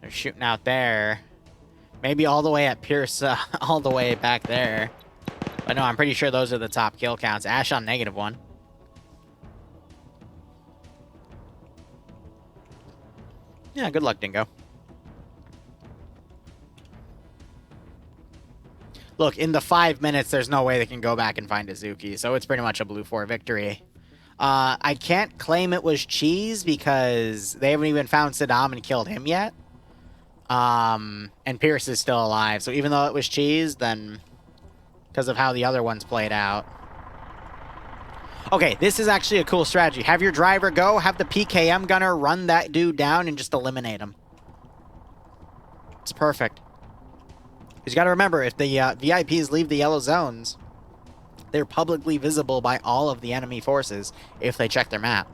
[SPEAKER 1] They're shooting out there. Maybe all the way at Pierce, all the way back there. But no, I'm pretty sure those are the top kill counts. Ash on -1. Yeah, good luck, Dingo. Look, in the 5 minutes, there's no way they can go back and find Azuki, so it's pretty much a blue 4 victory. I can't claim it was cheese because they haven't even found Saddam and killed him yet. And Pierce is still alive, so even though it was cheese, then because of how the other ones played out. Okay, this is actually a cool strategy. Have your driver go, have the PKM gunner run that dude down and just eliminate him. It's perfect. You got to remember, if the VIPs leave the yellow zones, they're publicly visible by all of the enemy forces if they check their map.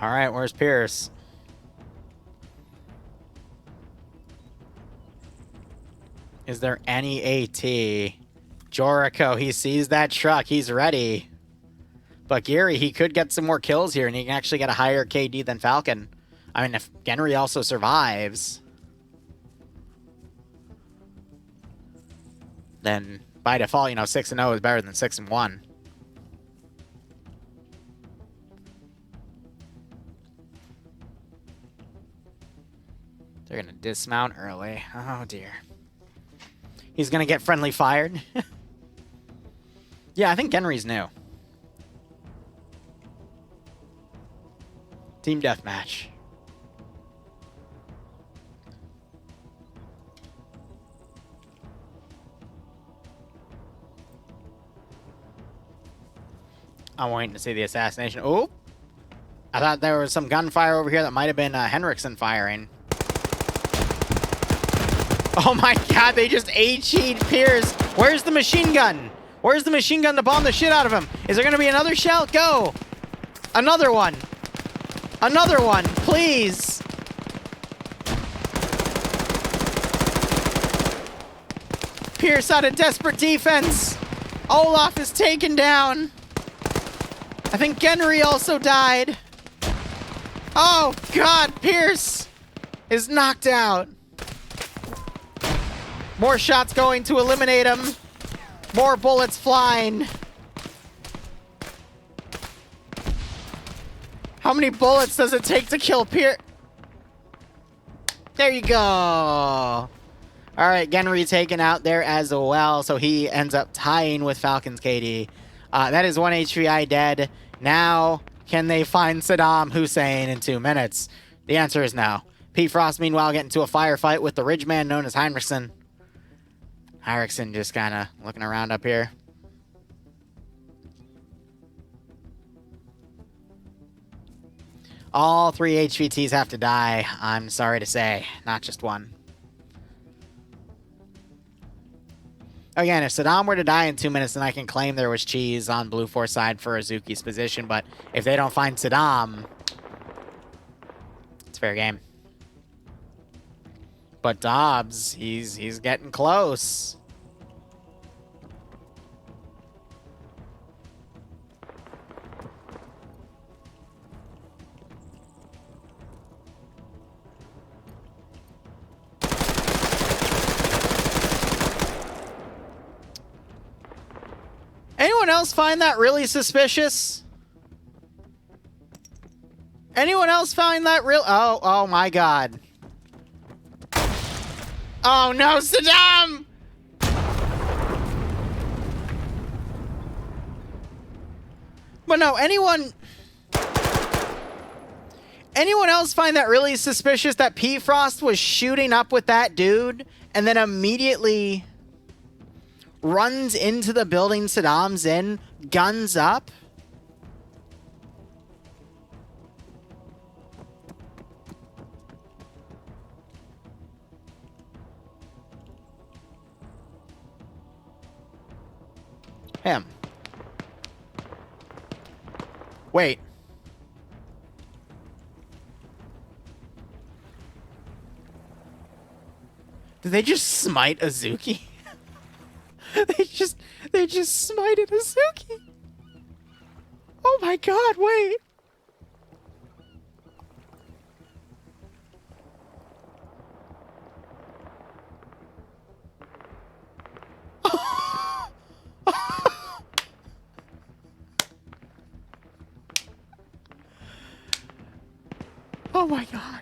[SPEAKER 1] All right, where's Pierce? Is there any AT? Joricho, he sees that truck. He's ready. But Geary, he could get some more kills here, and he can actually get a higher KD than Falcon. I mean, if Genry also survives, then by default, you know, 6-0 is better than 6-1. They're going to dismount early. Oh, dear. He's going to get friendly fired. Yeah, I think Genry's new. Team deathmatch. I'm waiting to see the assassination. Oh! I thought there was some gunfire over here that might have been Henriksen firing. Oh my god, they just HE'd Pierce. Where's the machine gun? Where's the machine gun to bomb the shit out of him? Is there going to be another shell? Go! Another one! Another one, please! Pierce out of desperate defense! Olaf is taken down! I think Genry also died. Oh god, Pierce is knocked out. More shots going to eliminate him. More bullets flying. How many bullets does it take to kill Pierce? There you go. All right, Genry taken out there as well, so he ends up tying with Falcon's KD. That is one HVI dead. Now, can they find Saddam Hussein in 2 minutes? The answer is no. P. Frost, meanwhile, getting into a firefight with the Ridgeman known as Heinrichsen. Heinrichsen just kind of looking around up here. All 3 HVTs have to die, I'm sorry to say. Not just one. Again, if Saddam were to die in 2 minutes, then I can claim there was cheese on Blue 4 side for Azuki's position. But if they don't find Saddam, it's fair game. But Dobbs, he's getting close. Anyone else find that really suspicious? Anyone else find that real? Oh my god. Oh no, Saddam! But no, anyone else find that really suspicious that P. Frost was shooting up with that dude and then immediately runs into the building Saddam's in, guns up? Him. Wait. Did they just smite Azuki? They just smited Azuki. Oh my god, wait. Oh my god.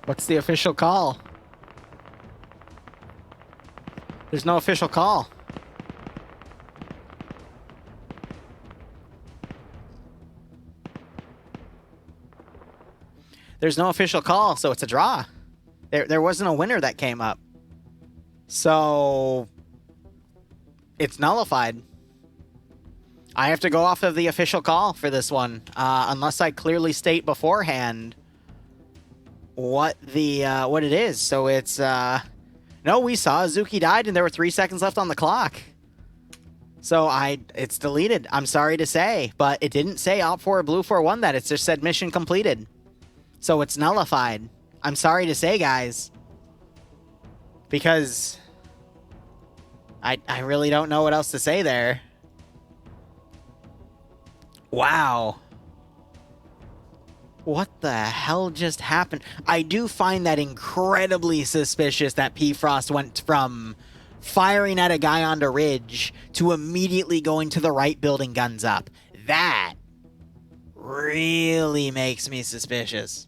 [SPEAKER 1] What's the official call? There's no official call. There's no official call, so it's a draw. There wasn't a winner that came up. So it's nullified. I have to go off of the official call for this one, unless I clearly state beforehand what it is. So it's no, we saw Azuki died and there were 3 seconds left on the clock. So it's deleted. I'm sorry to say, but it didn't say Op 4 Blue 4-1 that. It just said mission completed. So it's nullified. I'm sorry to say, guys, because I really don't know what else to say there. Wow. What the hell just happened? I do find that incredibly suspicious that P-Frost went from firing at a guy on the ridge to immediately going to the right building, guns up. That really makes me suspicious.